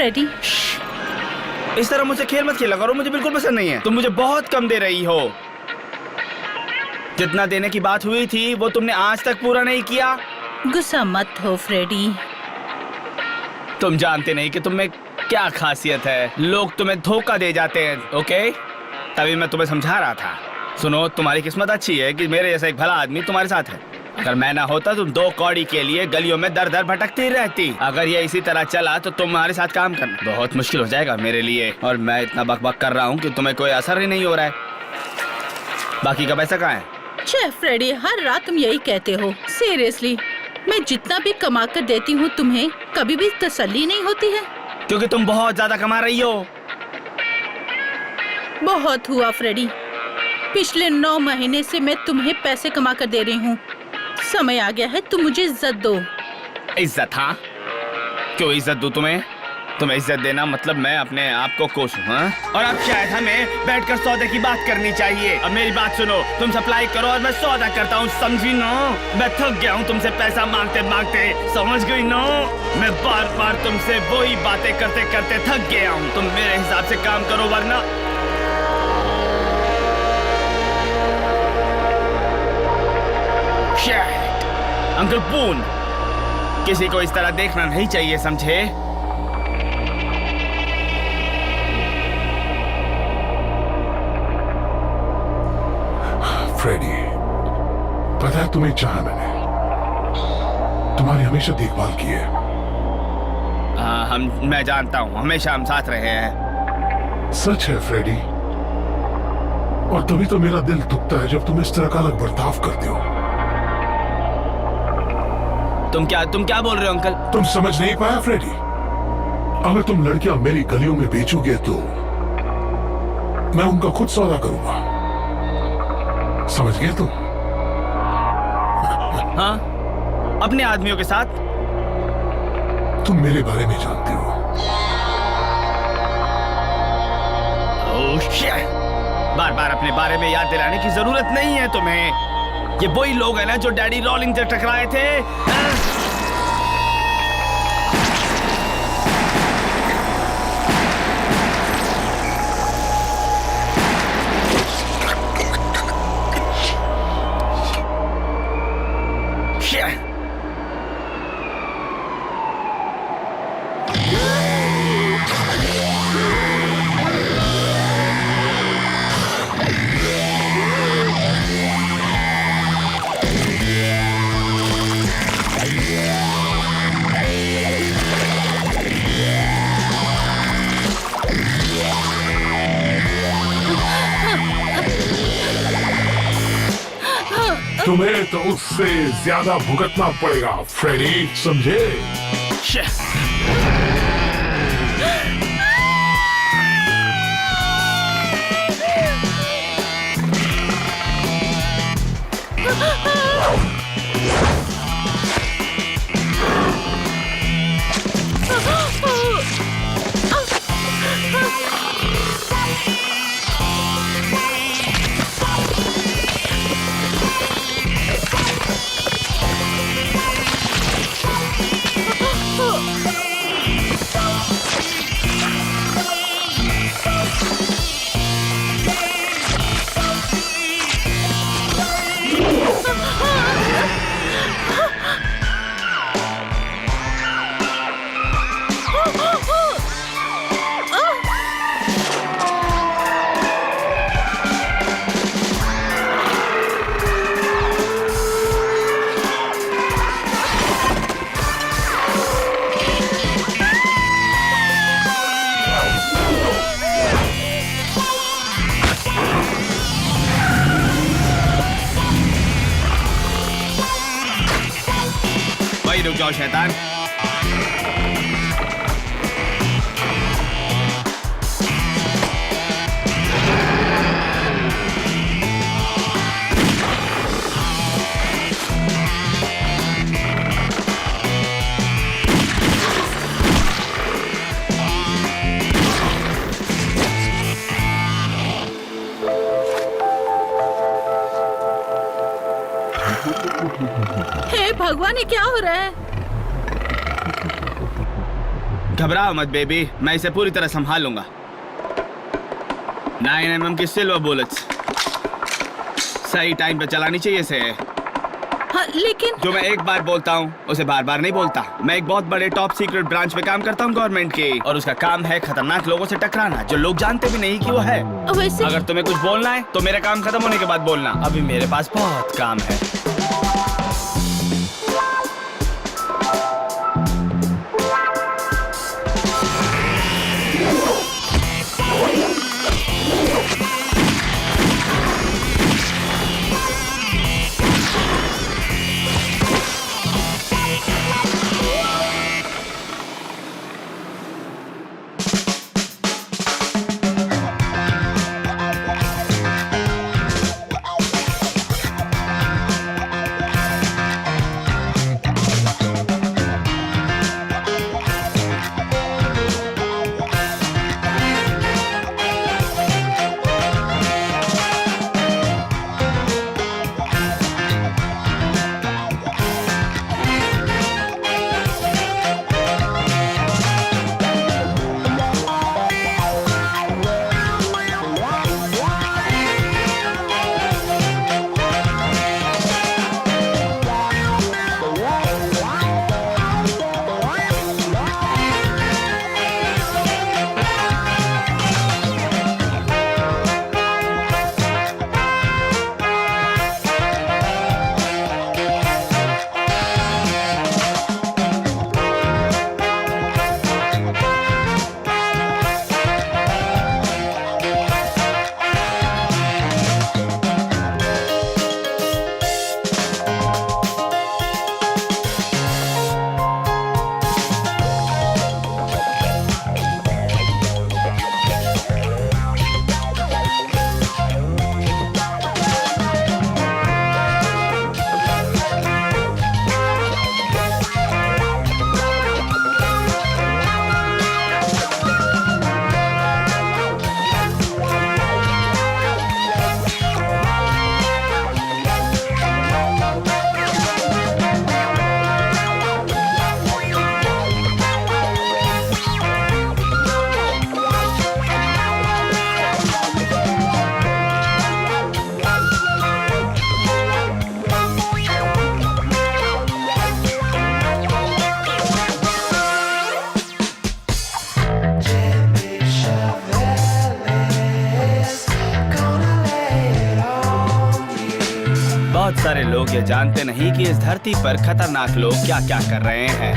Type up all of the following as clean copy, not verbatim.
Freddy. इस तरह मुझसे खेल मत खेला करो, मुझे बिल्कुल पसंद नहीं है। तुम मुझे बहुत कम दे रही हो। जितना देने की बात हुई थी वो तुमने आज तक पूरा नहीं किया। गुस्सा मत हो फ्रेडी। तुम जानते नहीं कि तुम में क्या खासियत है। लोग तुम्हें धोखा दे जाते हैं, ओके? तभी मैं तुम्हें समझा रहा था। सुनो, तुम्हारी किस्मत अच्छी है कि मेरे जैसा एक भला आदमी तुम्हारे साथ है। अगर मैं ना होता तुम 2 कौड़ी के लिए गलियों में दर दर भटकती रहती। अगर ये इसी तरह चला तो तुम्हारे साथ काम करना बहुत मुश्किल हो जाएगा मेरे लिए। और मैं इतना बकबक कर रहा हूँ कि तुम्हें कोई असर ही नहीं हो रहा है। बाकी का पैसा कहाँ है? छे फ्रेडी, हर रात तुम यही कहते हो। सीरियसली, मैं जितना भी कमा कर देती हूँ तुम्हें कभी भी तसल्ली नहीं होती है। क्योंकि तुम बहुत ज्यादा कमा रही हो। बहुत हुआ फ्रेडी। पिछले 9 महीने से मैं तुम्हें पैसे कमा कर दे रही हूँ। समय आ गया है तुम मुझे इज्जत दो। इज्जत? हाँ, क्यों इज्जत दूं तुम्हें? तुम्हें इज्जत देना मतलब मैं अपने आप को कोसूं, हाँ? और अब शायद हमें बैठकर सौदे की बात करनी चाहिए। अब मेरी बात सुनो, तुम सप्लाई करो और मैं सौदा करता हूँ, समझी ना? मैं थक गया हूँ तुमसे पैसा मांगते मांगते, समझ गई ना? मैं बार बार तुमसे वही बातें करते करते थक गया हूँ। तुम मेरे हिसाब से काम करो वरना। अंकल पून, किसी को इस तरह देखना नहीं चाहिए, समझे? फ्रेडी, पता है तुम्हें चाहा मैंने, तुम्हारी हमेशा देखभाल की है। मैं जानता हूँ, हमेशा हम साथ रहे हैं। सच है फ्रेडी, और तभी तो मेरा दिल दुखता है जब तुम इस तरह का अलग बर्ताव करते हो। तुम क्या बोल रहे हो अंकल? तुम समझ नहीं पाया फ्रेडी? अगर तुम लड़कियां मेरी गलियों में बेचोगे तो मैं उनका खुद सौदा करूंगा, समझ गए तुम? हाँ, अपने आदमियों के साथ। तुम मेरे बारे में जानते हो। Oh shit! बार बार अपने बारे में याद दिलाने की जरूरत नहीं है तुम्हें। ये वही लोग हैं ना जो डैडी रॉलिंग से टकराए थे। तुम्हें तो उससे ज्यादा भुगतना पड़ेगा फ्रेडी, समझे? रुक जाओ शैतान। हे भगवान, ये क्या हो रहा है? घबराओ मत बेबी, मैं इसे पूरी तरह संभाल लूंगा। 9mm की सिल्वर बुलेट्स सही टाइम पे चलानी चाहिए इसे। हाँ, लेकिन जो मैं एक बार बोलता हूँ उसे बार बार नहीं बोलता। मैं एक बहुत बड़े टॉप सीक्रेट ब्रांच में काम करता हूँ गवर्नमेंट के, और उसका काम है खतरनाक लोगों से टकराना जो लोग जानते भी नहीं कि वो है। वैसे अगर तुम्हें कुछ बोलना है तो मेरा काम खत्म होने के बाद बोलना। अभी मेरे पास बहुत काम है। बहुत सारे लोग ये जानते नहीं कि इस धरती पर खतरनाक लोग क्या क्या कर रहे हैं।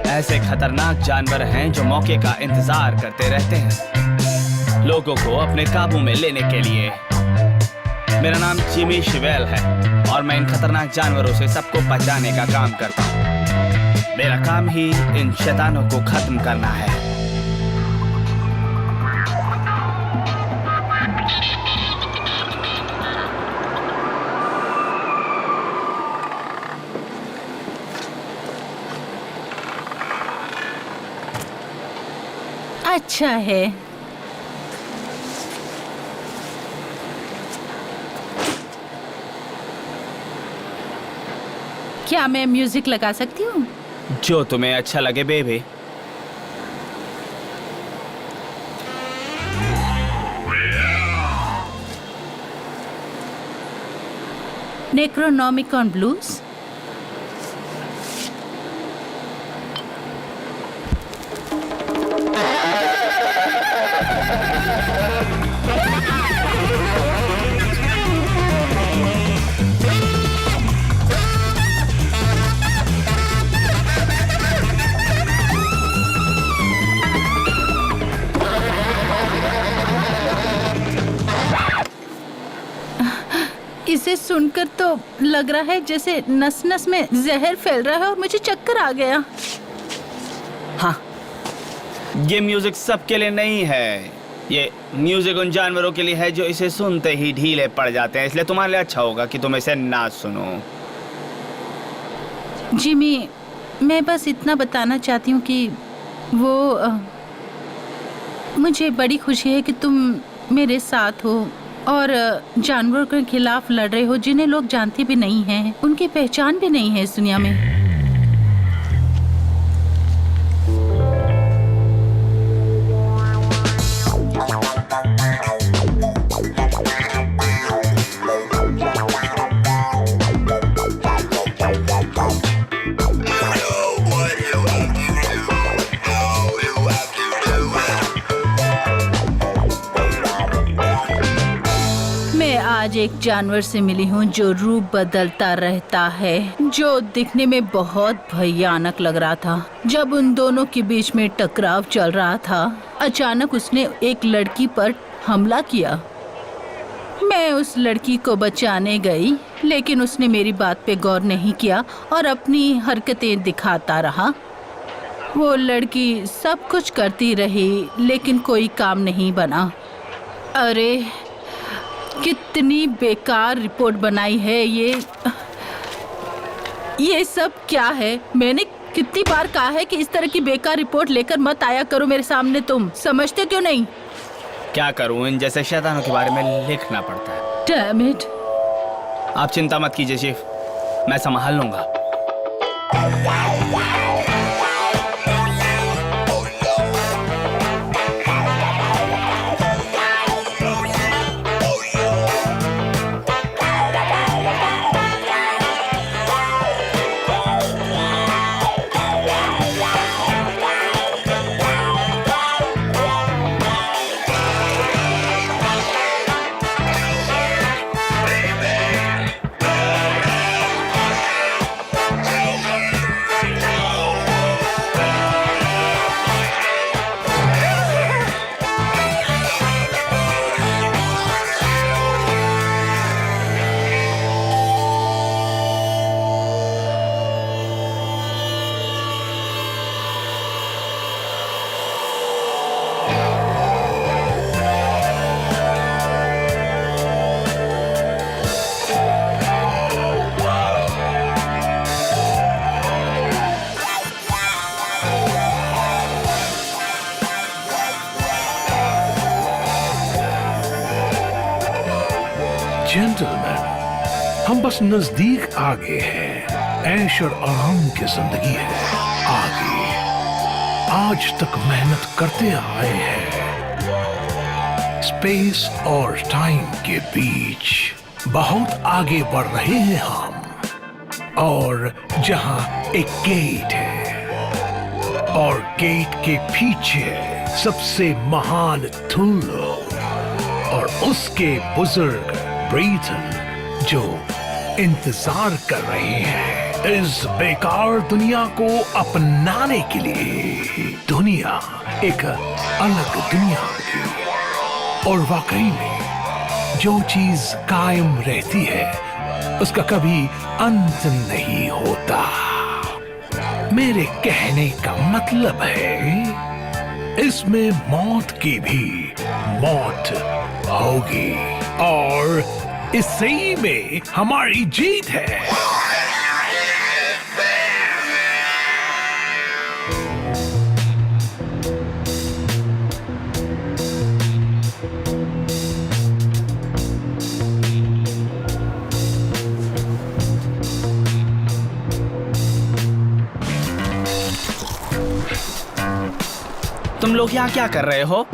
ऐसे खतरनाक जानवर हैं जो मौके का इंतजार करते रहते हैं लोगों को अपने काबू में लेने के लिए। मेरा नाम जिमी शिवेल है और मैं इन खतरनाक जानवरों से सबको बचाने का काम करता हूँ। मेरा काम ही इन शैतानों को खत्म करना है। अच्छा है। क्या मैं म्यूजिक लगा सकती हूँ? जो तुम्हें अच्छा लगे बेबी। नेक्रोनॉमिकॉन ब्लूज। इसे सुनकर तो लग रहा है जैसे नस नस में जहर फैल रहा है और मुझे चक्कर आ गया। हाँ, ये म्यूजिक सबके लिए नहीं है। ये म्यूजिक उन जानवरों के लिए है जो इसे सुनते ही ढीले पड़ जाते हैं, इसलिए तुम्हारे लिए अच्छा होगा कि तुम इसे ना सुनो। जिमी, मैं बस इतना बताना चाहती हूँ कि मुझे बड़ी खुशी है कि तुम मेरे साथ हो और जानवरों के खिलाफ लड़ रहे हो जिन्हें लोग जानते भी नहीं हैं, उनकी पहचान भी नहीं है इस दुनिया में। आज एक जानवर से मिली हूँ जो रूप बदलता रहता है, जो दिखने में बहुत भयानक लग रहा था। जब उन दोनों के बीच में टकराव चल रहा था, अचानक उसने एक लड़की पर हमला किया। मैं उस लड़की को बचाने गई, लेकिन उसने मेरी बात पे गौर नहीं किया और अपनी हरकतें दिखाता रहा। वो लड़की सब कुछ करती रही, लेकिन कोई काम नहीं बना। अरे कितनी बेकार रिपोर्ट बनाई है ये सब क्या है? मैंने कितनी बार कहा है कि इस तरह की बेकार रिपोर्ट लेकर मत आया करो मेरे सामने। तुम समझते क्यों नहीं? क्या करूं, इन जैसे शैतानों के बारे में लिखना पड़ता है। Damn it. आप चिंता मत कीजिए चीफ, मैं संभाल लूंगा। जेंटलमैन, हम बस नजदीक आ गए हैं। ऐश और आराम की जिंदगी है आगे। आज तक मेहनत करते आए हैं। स्पेस और टाइम के बीच बहुत आगे बढ़ रहे हैं हम। और जहां एक गेट है और गेट के पीछे सबसे महान थुल्लो और उसके बुजुर्ग ब्रीथन जो इंतजार कर रहे हैं इस बेकार दुनिया को अपनाने के लिए। दुनिया एक अलग दुनिया थी और वाकई में जो चीज कायम रहती है उसका कभी अंत नहीं होता। मेरे कहने का मतलब है इसमें मौत की भी मौत होगी और इसी में हमारी जीत है। तुम लोग यहाँ क्या कर रहे हो?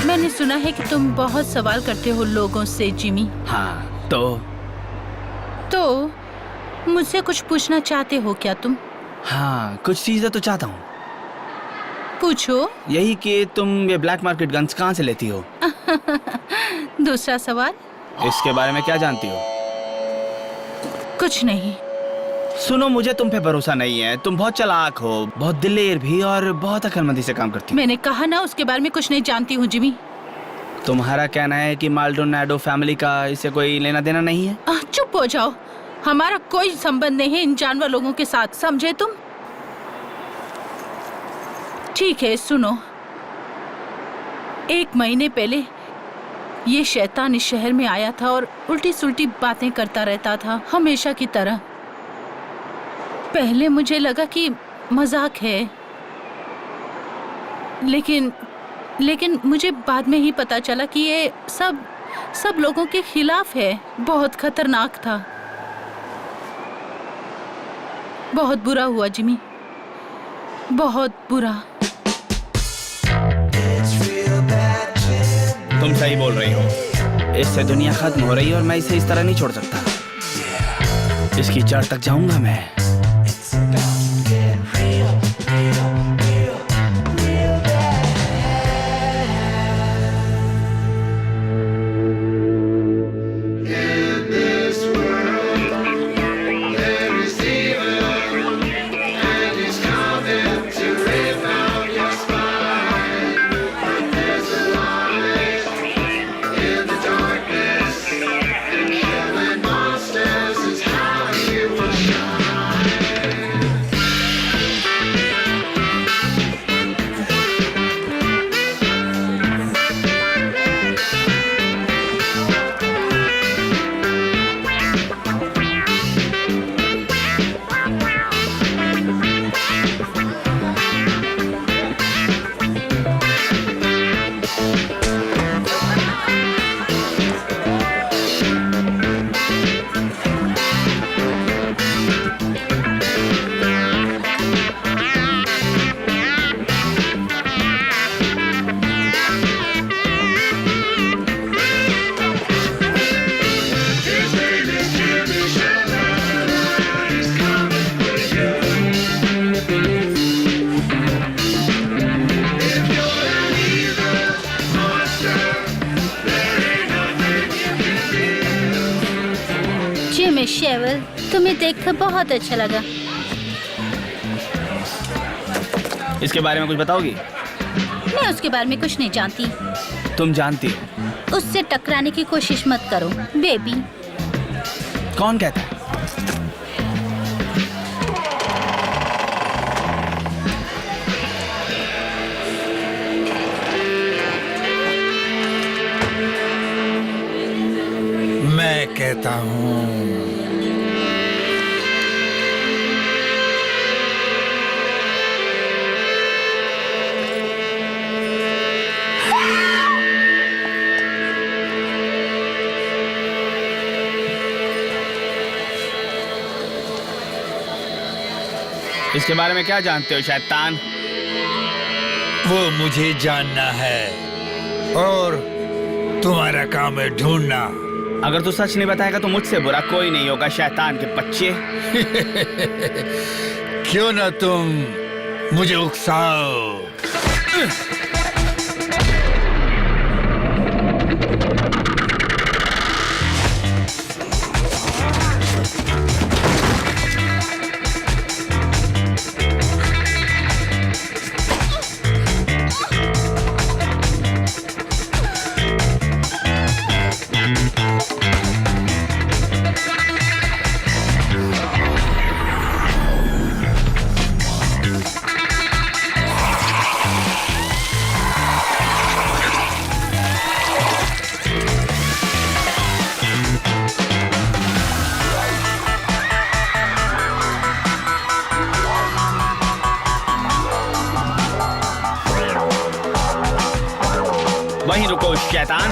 मैंने सुना है कि तुम बहुत सवाल करते हो लोगों से, जिमी। हाँ, तो मुझसे कुछ पूछना चाहते हो क्या तुम? हाँ, कुछ चीजें तो चाहता हूँ। पूछो। यही कि तुम ये ब्लैक मार्केट गन्स कहाँ से लेती हो? दूसरा सवाल। इसके बारे में क्या जानती हो? कुछ नहीं। सुनो, मुझे तुम पे भरोसा नहीं है। तुम बहुत चालाक हो, बहुत दिलेर भी और बहुत अक्लमंदी से काम करती हो। मैंने कहा ना, उसके बारे में कुछ नहीं जानती हूँ जिमी। तुम्हारा कहना है कि माल्डोनाडो फैमिली का इससे कोई लेना देना नहीं है? चुप हो जाओ। हमारा कोई संबंध नहीं है इन जानवर लोगों के साथ, समझे तुम? ठीक है, सुनो। 1 महीने पहले ये शैतान इस शहर में आया था और उल्टी सुल्टी बातें करता रहता था, हमेशा की तरह। पहले मुझे लगा कि मजाक है, लेकिन लेकिन मुझे बाद में ही पता चला कि ये सब लोगों के खिलाफ है। बहुत खतरनाक था। बहुत बुरा हुआ जिमी, बहुत बुरा। तुम सही बोल रही हो। इससे दुनिया खत्म हो रही है और मैं इसे इस तरह नहीं छोड़ सकता। इसकी जड़ तक जाऊंगा मैं। शेवल, तुम्हें देखकर बहुत अच्छा लगा। इसके बारे में कुछ बताओगी? मैं उसके बारे में कुछ नहीं जानती। तुम जानती हो? उससे टकराने की कोशिश मत करो बेबी। कौन कहता है? मैं कहता हूँ। इसके बारे में क्या जानते हो शैतान? वो मुझे जानना है और तुम्हारा काम है ढूंढना। अगर तू सच नहीं बताएगा तो मुझसे बुरा कोई नहीं होगा शैतान के बच्चे। क्यों ना तुम मुझे उकसाओ। वहीं रुको शैतान।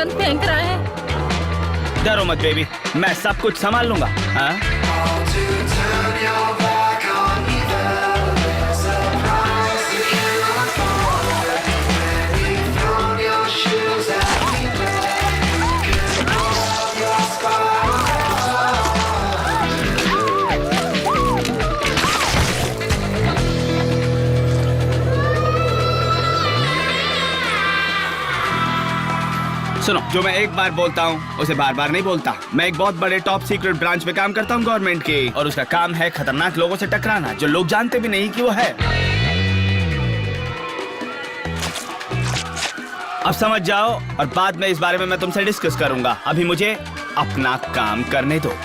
फेंक रहा है। डरो मत बेबी, मैं सब कुछ संभाल लूंगा। हाँ? सुनो, जो मैं एक बार बोलता हूँ उसे बार बार नहीं बोलता। मैं एक बहुत बड़े टॉप सीक्रेट ब्रांच में काम करता हूँ गवर्नमेंट के, और उसका काम है खतरनाक लोगों से टकराना जो लोग जानते भी नहीं कि वो है। अब समझ जाओ, और बाद में इस बारे में मैं तुमसे डिस्कस करूंगा। अभी मुझे अपना काम करने दो।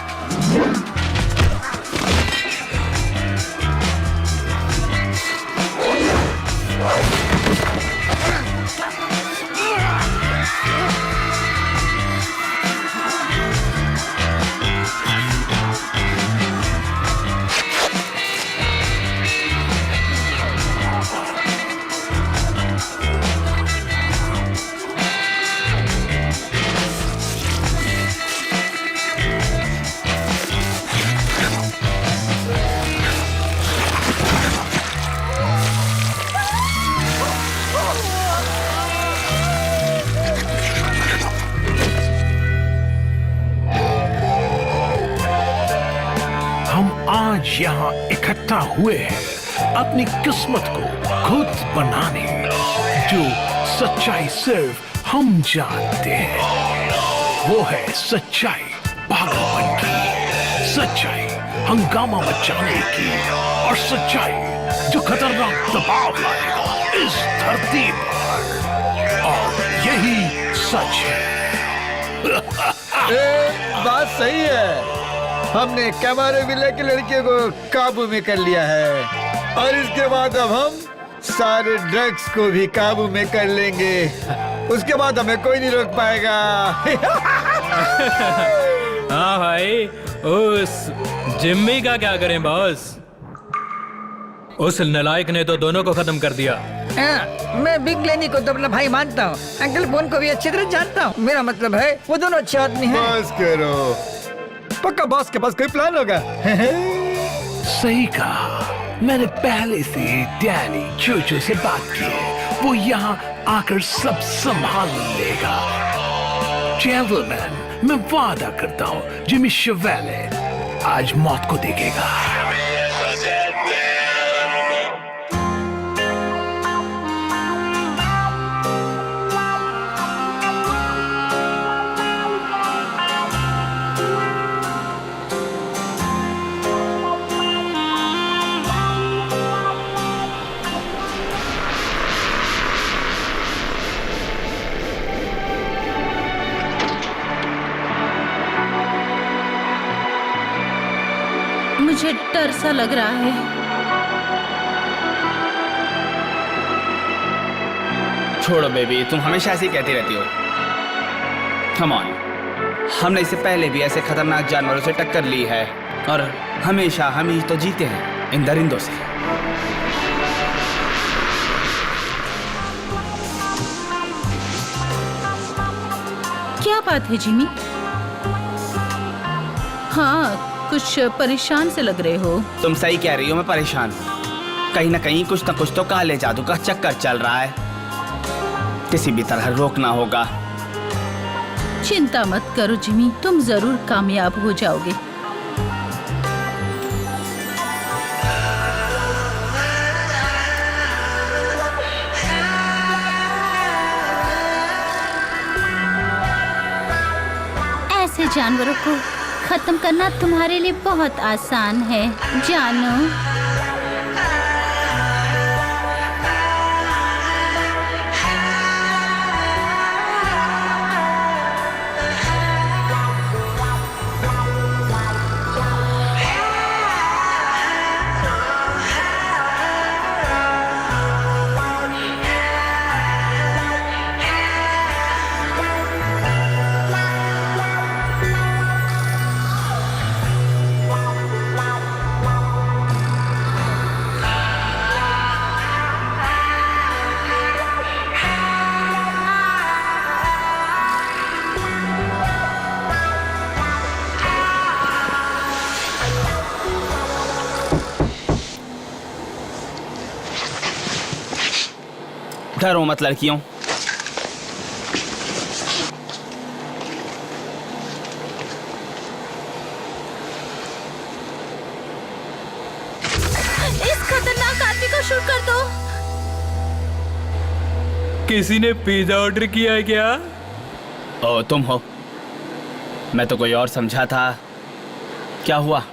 आज यहाँ इकट्ठा हुए हैं अपनी किस्मत को खुद बनाने। जो सच्चाई सिर्फ हम जानते हैं वो है सच्चाई पागलपन की, सच्चाई हंगामा मचाने की, और सच्चाई जो खतरनाक दबाव लाएगा इस धरती पर। और यही सच है। बात सही है। हमने कैमरे विले की लड़कियों को काबू में कर लिया है, और इसके बाद अब हम सारे ड्रग्स को भी काबू में कर लेंगे। उसके बाद हमें कोई नहीं रोक पाएगा। हाँ भाई, उस जिम्मी का क्या करें बॉस? उस नालायक ने तो दोनों को खत्म कर दिया। मैं बिग लेनी को तो अपना भाई मानता हूँ, अंकल बोन को भी अच्छी तरह जानता हूँ। मेरा मतलब है वो दोनों अच्छे आदमी हैं। बस करो, पक्का बॉस के पास कोई प्लान होगा। सही कहा। मैंने पहले से डैनी चोचो से बात की है, वो यहाँ आकर सब संभाल लेगा। जेंटलमैन, मैं वादा करता हूँ जिमी शेवेले आज मौत को देखेगा। मुझे डर सा लग रहा है। छोड़ो बेबी, तुम हमेशा ऐसे ही कहती रहती हो। कम ऑन, हमने इससे पहले भी ऐसे खतरनाक जानवरों से टक्कर ली है, और हमेशा हम ही तो जीते हैं इन दरिंदों से। क्या बात है जिमी? हाँ, कुछ परेशान से लग रहे हो। तुम सही कह रही हो, मैं परेशान हूँ। कहीं ना कहीं कुछ ना कुछ तो काले जादू का चक्कर चल रहा है, किसी भी तरह रोकना होगा। चिंता मत करो जिमी, तुम जरूर कामयाब हो जाओगे। ऐसे जानवरों को खत्म करना तुम्हारे लिए बहुत आसान है, जानो। डरो मत लड़कियों। इस खतरनाक आदमी को शूट कर दो। किसी ने पिज्जा ऑर्डर किया है क्या? ओ तुम हो? मैं तो कोई और समझा था। क्या हुआ?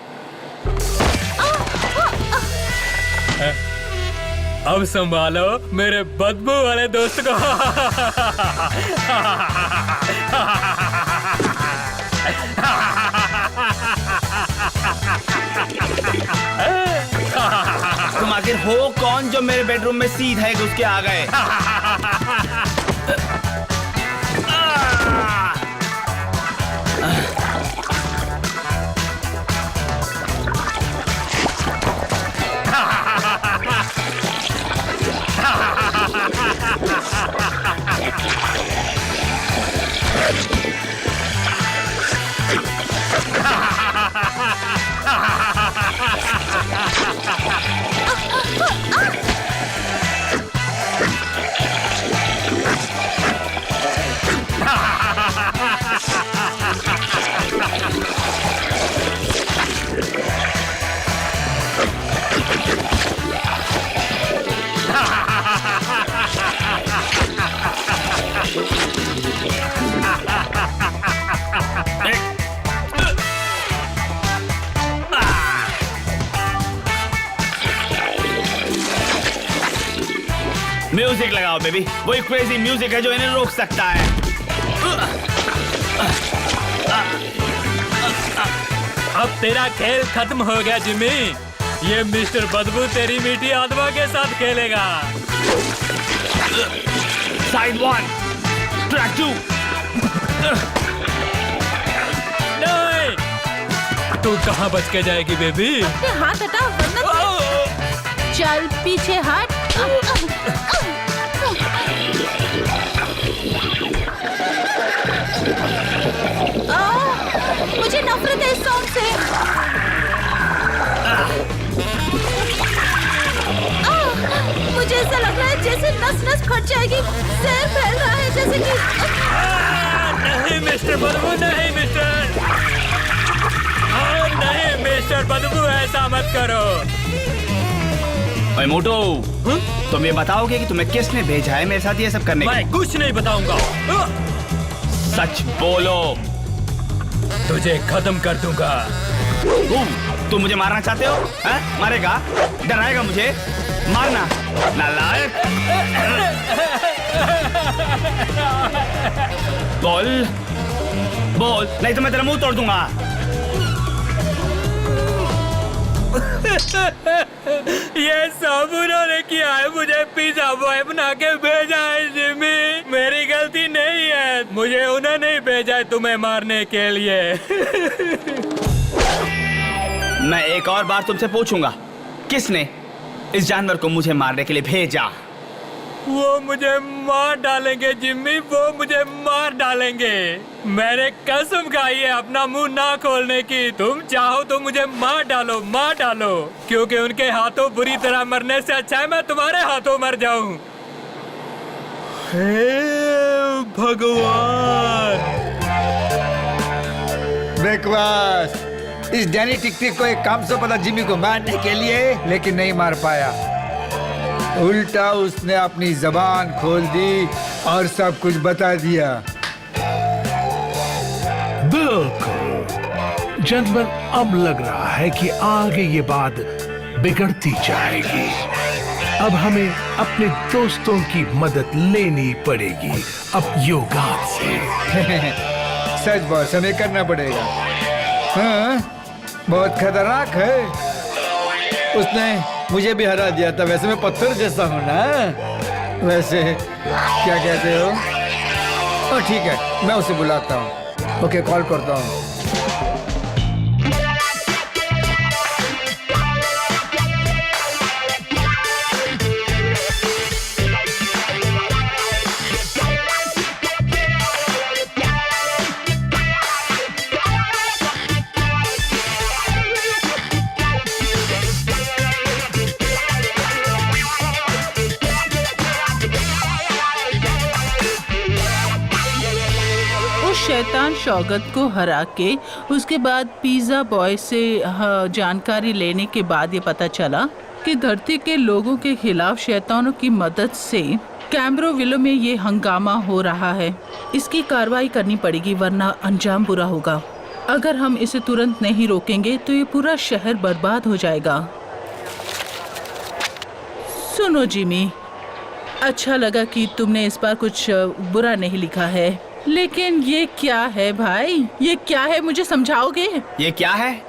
अब संभालो मेरे बदबू वाले दोस्त को। तुम आखिर हो कौन जो मेरे बेडरूम में सीधा घुस के आ गए? म्यूजिक लगाओ बेबी, वही क्रेजी म्यूजिक है जो इन्हें रोक सकता है। अब तेरा खेल खत्म हो गया जिम्मी। ये मिस्टर बदबू तेरी मीठी आत्मा के साथ खेलेगा। Side 1 track 2। नहीं, तू कहाँ बच के जाएगी बेबी? अपने हाथ हटा वरना चल पीछे हट। मुझे नफरत है इस सॉन्ग से। मुझे ऐसा लग रहा है जैसे नस नस फट जाएगी। सिर फैल रहा है जैसे कि। नहीं मिस्टर बदबू, नहीं मिस्टर, नहीं मिस्टर बदबू, ऐसा मत करो। ओए मोटू, तुम ये बताओगे कि तुम्हें किसने भेजा है मेरे साथ ये सब करने? मैं कुछ नहीं बताऊंगा। सच बोलो। तुझे खत्म कर दूंगा। तुम मुझे मारना चाहते हो? हैं? मारेगा? डराएगा मुझे? मारना नालायक। बोल बोल, नहीं तो मैं तेरा मुंह तोड़ दूंगा। ये सब उन्होंने किया है। मुझे पिज्जा बॉय बना के भेजा है जिम्मी। मेरी गलती नहीं है। मुझे उन्होंने ही भेजा है तुम्हें मारने के लिए। मैं एक और बार तुमसे पूछूंगा, किसने इस जानवर को मुझे मारने के लिए भेजा? वो मुझे मार डालेंगे जिम्मी, वो मुझे मार डालेंगे। मैंने कसम खाई है अपना मुंह ना खोलने की। तुम चाहो तो मुझे मार डालो, मार डालो, क्योंकि उनके हाथों बुरी तरह मरने से अच्छा है मैं तुम्हारे हाथों मर जाऊं। हे भगवान! बकवास। इस डैनी टिक-टिक को एक काम से पता जिम्मी को मारने के लिए, लेकिन नहीं मार पाया। उल्टा उसने अपनी जबान खोल दी और सब कुछ बता दिया। बिल्कुल जेंटलमैन, अब लग रहा है कि आगे ये बात बिगड़ती जाएगी। अब हमें अपने दोस्तों की मदद लेनी पड़ेगी अब योगात से। सच बॉस, हमें करना पड़ेगा। हाँ, बहुत खतरनाक है। उसने मुझे भी हरा दिया था। वैसे मैं पत्थर जैसा हूँ ना। वैसे क्या कहते हो? ओ ठीक है, मैं उसे बुलाता हूँ। ओके, कॉल करता हूँ। उस शैतान शौकत को हरा के उसके बाद पिज्जा बॉय से जानकारी लेने के बाद ये पता चला कि धरती के लोगों के खिलाफ शैतानों की मदद से कैम्ब्रोविलो में ये हंगामा हो रहा है। इसकी कार्रवाई करनी पड़ेगी वरना अंजाम बुरा होगा। अगर हम इसे तुरंत नहीं रोकेंगे तो ये पूरा शहर बर्बाद हो जाएगा। सुनो जिमी, अच्छा लगा कि तुमने इस बार कुछ बुरा नहीं लिखा है, लेकिन ये क्या है भाई? ये क्या है, मुझे समझाओगे? ये क्या है?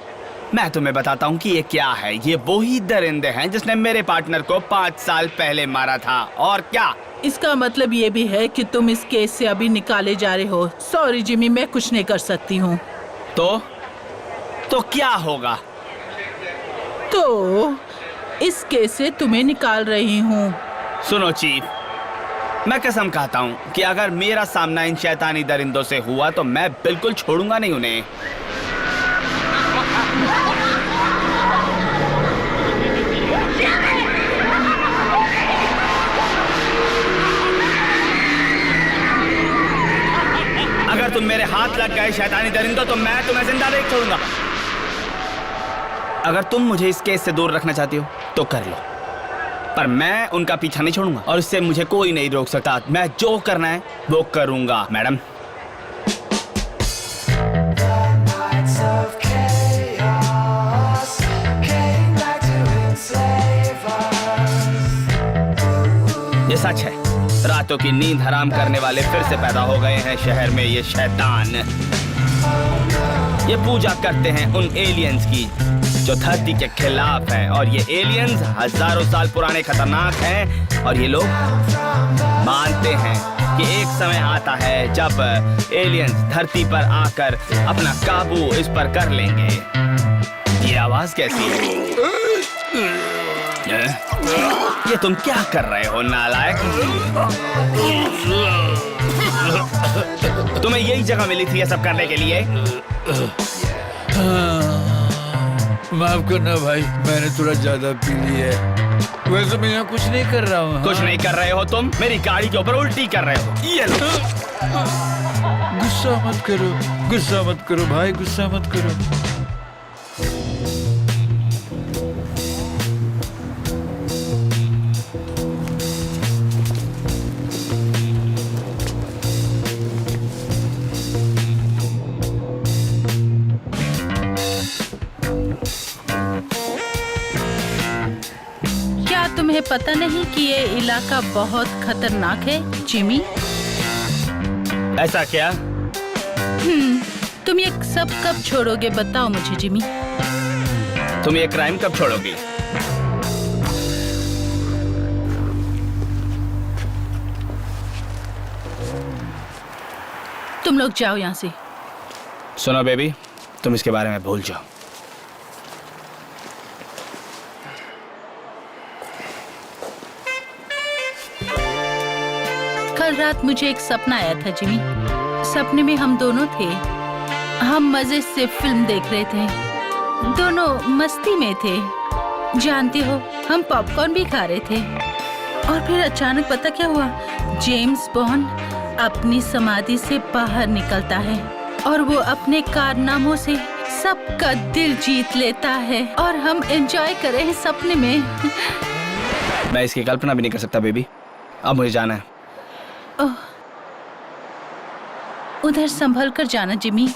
मैं तुम्हें बताता हूँ कि ये क्या है। ये वही दरिंदे हैं जिसने मेरे पार्टनर को 5 साल पहले मारा था। और क्या? इसका मतलब ये भी है कि तुम इस केस से अभी निकाले जा रहे हो। सॉरी जिमी, मैं कुछ नहीं कर सकती हूँ। तो क्या होगा? तो इस केस से तुम्हें निकाल रही हूँ। सुनो चीफ, मैं कसम खाता हूँ कि अगर मेरा सामना इन शैतानी दरिंदों से हुआ तो मैं बिल्कुल छोड़ूंगा नहीं उन्हें। अगर तुम मेरे हाथ लग गए शैतानी दरिंदों तो मैं तुम्हें जिंदा नहीं छोड़ूंगा। अगर तुम मुझे इस केस से दूर रखना चाहती हो तो कर लो, पर मैं उनका पीछा नहीं छोड़ूंगा और इससे मुझे कोई नहीं रोक सकता। मैं जो करना है वो करूंगा। मैडम, ये सच है, रातों की नींद हराम करने वाले फिर से पैदा हो गए हैं शहर में। ये शैतान ये पूजा करते हैं उन एलियंस की जो धरती के खिलाफ हैं, और ये एलियंस हजारों साल पुराने खतरनाक हैं। और ये लोग मानते हैं कि एक समय आता है जब एलियंस धरती पर आकर अपना काबू इस पर कर लेंगे। ये आवाज कैसी है? ये तुम क्या कर रहे हो नालायक? तुम्हें यही जगह मिली थी ये सब करने के लिए? माफ करना भाई, मैंने थोड़ा ज्यादा पी ली है। वैसे मैं यहाँ कुछ नहीं कर रहा हूँ। कुछ नहीं कर रहे हो तुम, मेरी गाड़ी के ऊपर उल्टी कर रहे हो। ये लो। गुस्सा मत करो, गुस्सा मत करो भाई, गुस्सा मत करो। तुम्हें पता नहीं कि ये इलाका बहुत खतरनाक है जिमी? ऐसा क्या? तुम ये सब कब छोड़ोगे बताओ मुझे जिमी। तुम ये क्राइम कब छोड़ोगी? तुम लोग जाओ यहाँ से। सुनो बेबी, तुम इसके बारे में भूल जाओ। कल रात मुझे एक सपना आया था जिमी। सपने में हम दोनों थे। हम मजे से फिल्म देख रहे थे, दोनों मस्ती में थे। जानते हो, हम पॉपकॉर्न भी खा रहे थे। और फिर अचानक पता क्या हुआ? जेम्स बॉन्ड अपनी समाधि से बाहर निकलता है और वो अपने कारनामों से सबका दिल जीत लेता है और हम एंजॉय कर रहे हैं सपने में। मैं इसकी कल्पना भी नहीं कर सकता बेबी। अब मुझे जाना है। उधर संभल कर जाना जिमी।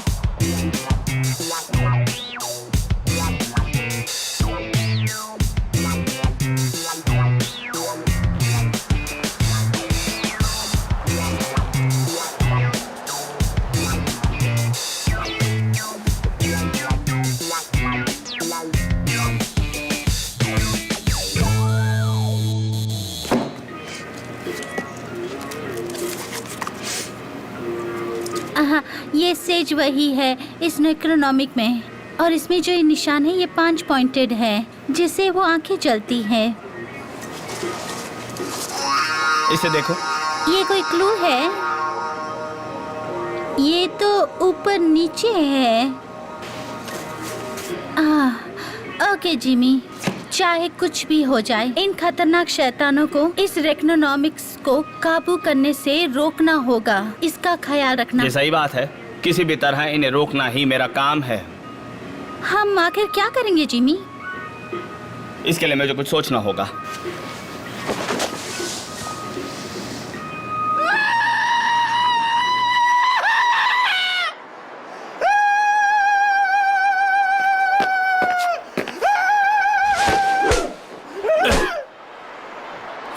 ये सेज वही है इस नेक्रोनॉमिक में, और इसमें जो ये निशान है ये 5 पॉइंटेड है, जिससे वो आंखें जलती है। इसे देखो। ये कोई क्लू है? ये तो ऊपर नीचे है। ओके जिमी, चाहे कुछ भी हो जाए, इन खतरनाक शैतानों को इस रेक्नोनॉमिक्स को काबू करने से रोकना होगा। इसका ख्याल रखना। ये सही बात है। किसी भी तरह इन्हें रोकना ही मेरा काम है। हम आखिर क्या करेंगे जिमी? इसके लिए मुझे कुछ सोचना होगा।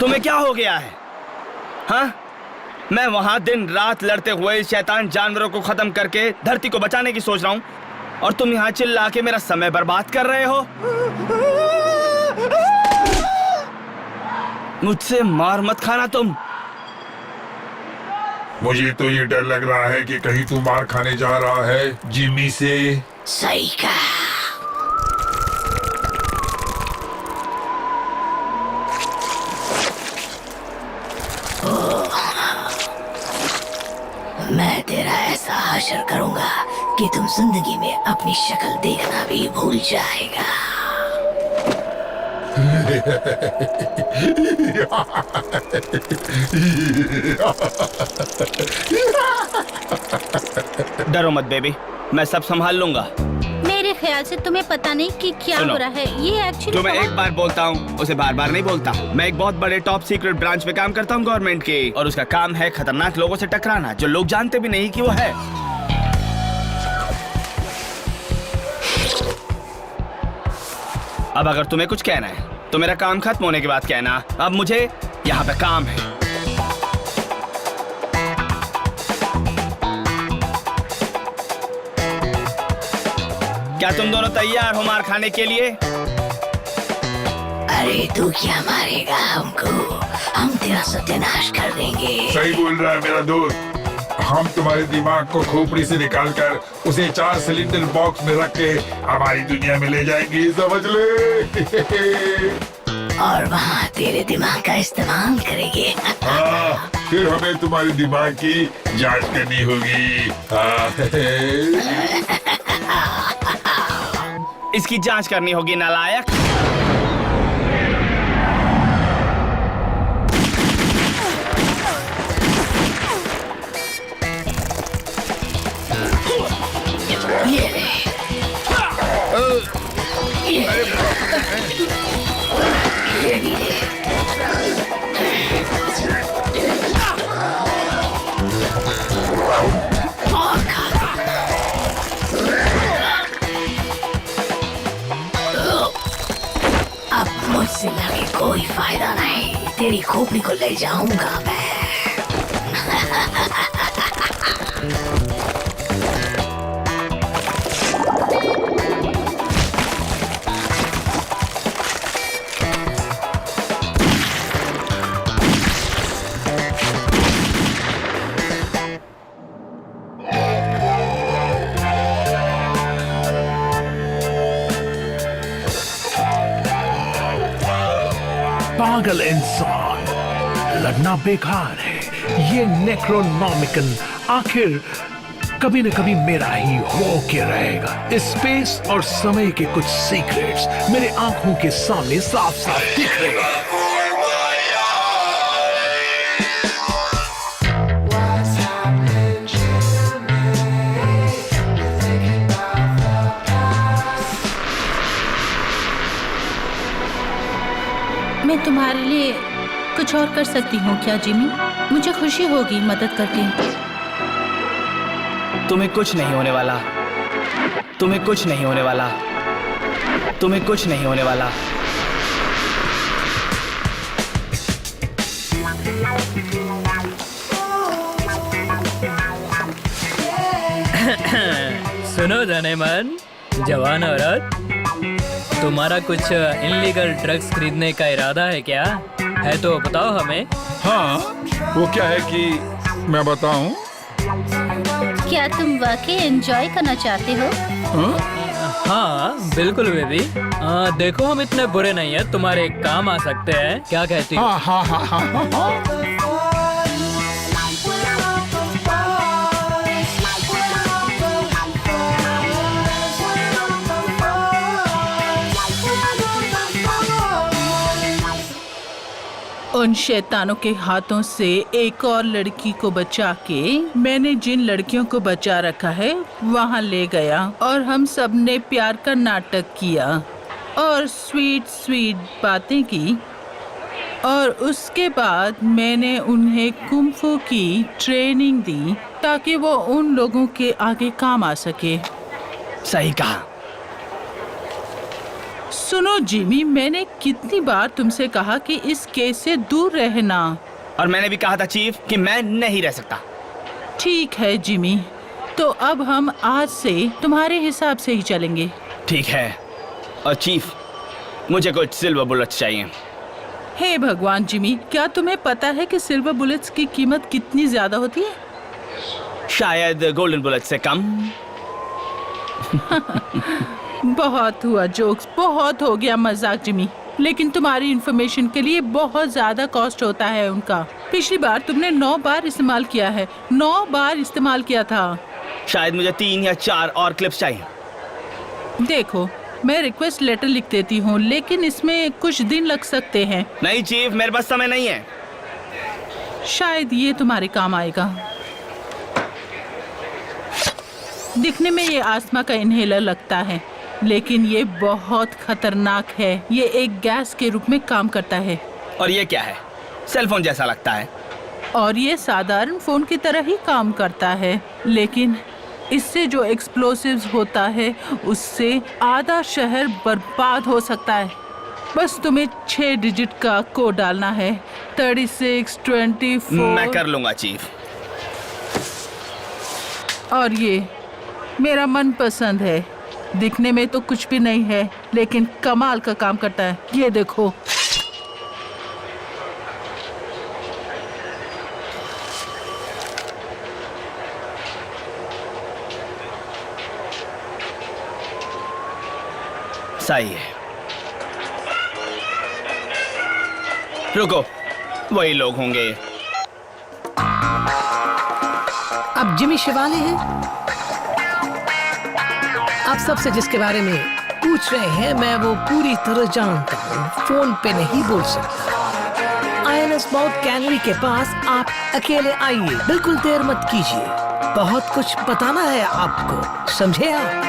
तुम्हें क्या हो गया है? हाँ, मैं वहां दिन रात लड़ते हुए शैतान जानवरों को खत्म करके धरती को बचाने की सोच रहा हूं, और तुम यहाँ चिल्ला के मेरा समय बर्बाद कर रहे हो। मुझसे मार मत खाना तुम। मुझे तो ये डर लग रहा है कि कहीं तू मार खाने जा रहा है जिमी से। सही कहा। मैं तेरा ऐसा हशर करूंगा कि तुम जिंदगी में अपनी शक्ल देखना भी भूल जाएगा। डरो मत बेबी, मैं सब संभाल लूंगा। मेरे ख्याल से तुम्हें पता नहीं कि क्या सुनो, हो रहा है। ये एक्चुअली जो मैं एक बार बोलता हूँ उसे बार बार नहीं बोलता। मैं एक बहुत बड़े टॉप सीक्रेट ब्रांच में काम करता हूँ गवर्नमेंट के, और उसका काम है खतरनाक लोगों से टकराना जो लोग जानते भी नहीं कि वो है। अब अगर तुम्हें कुछ कहना है तो मेरा काम खत्म होने के बाद कहना। अब मुझे यहाँ पे काम है। क्या तुम दोनों तैयार हो मार खाने के लिए? अरे तू क्या मारेगा हमको? हम तेरा सत्यानाश कर देंगे। सही बोल रहा है मेरा दोस्त। हम तुम्हारे दिमाग को खोपड़ी से निकालकर उसे 4 सिलेंडर बॉक्स में रख के हमारी दुनिया में ले जाएंगे, समझ ले। और वहाँ तेरे दिमाग का इस्तेमाल करेंगे। हाँ, फिर हमें तुम्हारे दिमाग की जांच करनी होगी। इसकी जांच करनी होगी नालायक। अब मुझसे लगे कोई फायदा नहीं। तेरी खोपड़ी को ले जाऊंगा मैं। पागल इंसान, लड़ना बेकार है। ये नेक्रोनॉमिकन आखिर कभी न कभी मेरा ही हो के रहेगा। स्पेस और समय के कुछ सीक्रेट्स मेरे आंखों के सामने साफ साफ दिख रहे हैं। मैं तुम्हारे लिए कुछ और कर सकती हूँ क्या जिमी? मुझे खुशी होगी मदद करके। तुम्हें कुछ नहीं होने वाला। तुम्हें कुछ नहीं होने वाला। तुम्हें कुछ नहीं होने वाला। सुनो जानेमन, जवान औरत, तुम्हारा कुछ इनलीगल ड्रग्स खरीदने का इरादा है क्या? है तो बताओ हमें। हाँ, वो क्या है कि मैं बताऊं? क्या तुम वाकई एंजॉय करना चाहते हो? हाँ बिल्कुल बेबी। देखो हम इतने बुरे नहीं है, तुम्हारे काम आ सकते हैं। क्या कहती हो? हाँ हाँ हाँ हाँ हाँ हाँ। ओ उन शैतानों के हाथों से एक और लड़की को बचा के मैंने जिन लड़कियों को बचा रखा है वहाँ ले गया और हम सब ने प्यार का नाटक किया और स्वीट स्वीट बातें की और उसके बाद मैंने उन्हें कुंफू की ट्रेनिंग दी ताकि वो उन लोगों के आगे काम आ सके। सही कहा। सुनो जिमी, मैंने कितनी बार तुमसे कहा कि इस केस से दूर रहना। और मैंने भी कहा था चीफ कि मैं नहीं रह सकता। ठीक है जिमी, तो अब हम आज से तुम्हारे हिसाब से ही चलेंगे। ठीक है। और चीफ, मुझे कुछ सिल्वर बुलेट्स चाहिए। हे भगवान जिमी, क्या तुम्हें पता है कि सिल्वर बुलेट्स की कीमत कितनी ज्यादा होती है? शायद गोल्डन बुलेट से कम। बहुत हुआ जोक्स, बहुत हो गया मजाक जिमी। लेकिन तुम्हारी इंफॉर्मेशन के लिए बहुत ज्यादा कॉस्ट होता है उनका। पिछली बार तुमने 9 बार इस्तेमाल किया है, 9 बार इस्तेमाल किया था। शायद मुझे 3 या 4 और क्लिप्स चाहिए। देखो, मैं रिक्वेस्ट लेटर लिख देती हूँ, लेकिन इसमें कुछ दिन लग सकते हैं। नहीं चीफ, मेरे पास समय नहीं है। शायद ये तुम्हारे काम आएगा। दिखने में ये आस्मा का इनहेलर लगता है, लेकिन ये बहुत खतरनाक है। ये एक गैस के रूप में काम करता है। और ये क्या है? सेलफोन जैसा लगता है। और ये साधारण फोन की तरह ही काम करता है, लेकिन इससे जो एक्सप्लोसिव्स होता है उससे आधा शहर बर्बाद हो सकता है। बस तुम्हें 6 डिजिट का कोड डालना है, 3624। मैं कर लूंगा चीफ। और ये मेरा मनपसंद है। दिखने में तो कुछ भी नहीं है, लेकिन कमाल का काम करता है। ये देखो। सही है। रुको, वही लोग होंगे। अब जिमी शिवाले हैं। आप सबसे जिसके बारे में पूछ रहे हैं, मैं वो पूरी तरह जानता हूँ। फोन पे नहीं बोल सकता। आईएनएस माउथ कैनरी के पास आप अकेले आइए, बिल्कुल देर मत कीजिए। बहुत कुछ बताना है आपको, समझे आप?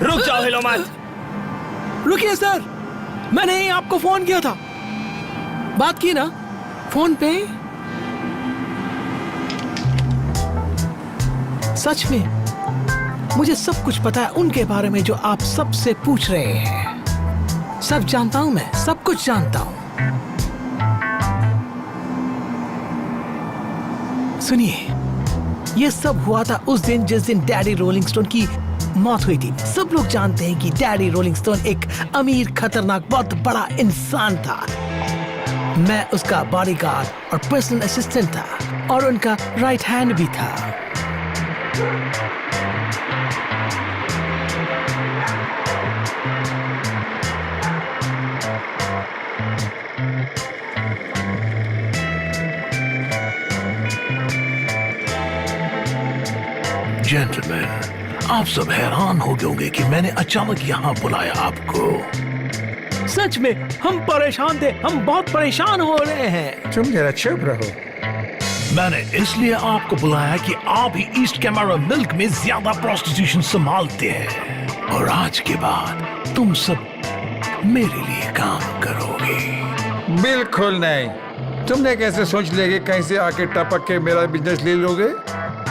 रुक जाओ, हिलो मत। रुकिए सर, मैंने ही आपको फोन किया था। बात की ना फोन पे? सच में मुझे सब कुछ पता है उनके बारे में जो आप सबसे पूछ रहे हैं। सब जानता हूं, मैं सब कुछ जानता हूं। सुनिए, ये सब हुआ था उस दिन जिस दिन डैडी रोलिंग स्टोन की मौत हुई थी। सब लोग जानते हैं कि डैडी रोलिंग स्टोन एक अमीर, खतरनाक, बहुत बड़ा इंसान था। मैं उसका बॉडीगार्ड और पर्सनल असिस्टेंट था और उनका राइट हैंड भी था। जेंटलमैन, आप सब हैरान हो गए होंगे कि मैंने अचानक यहाँ बुलाया आपको। सच में हम परेशान थे, हम बहुत परेशान हो रहे हैं। तुम जरा चुप रहो। मैंने इसलिए आपको बुलाया कि आप ही ईस्ट कैमरा मिल्क में ज्यादा प्रोस्टिट्यूशन संभालते हैं और आज के बाद तुम सब मेरे लिए काम करोगे। बिल्कुल नहीं। तुमने कैसे सोच लिया कि कहीं से आके टपक के मेरा बिजनेस ले लोगे?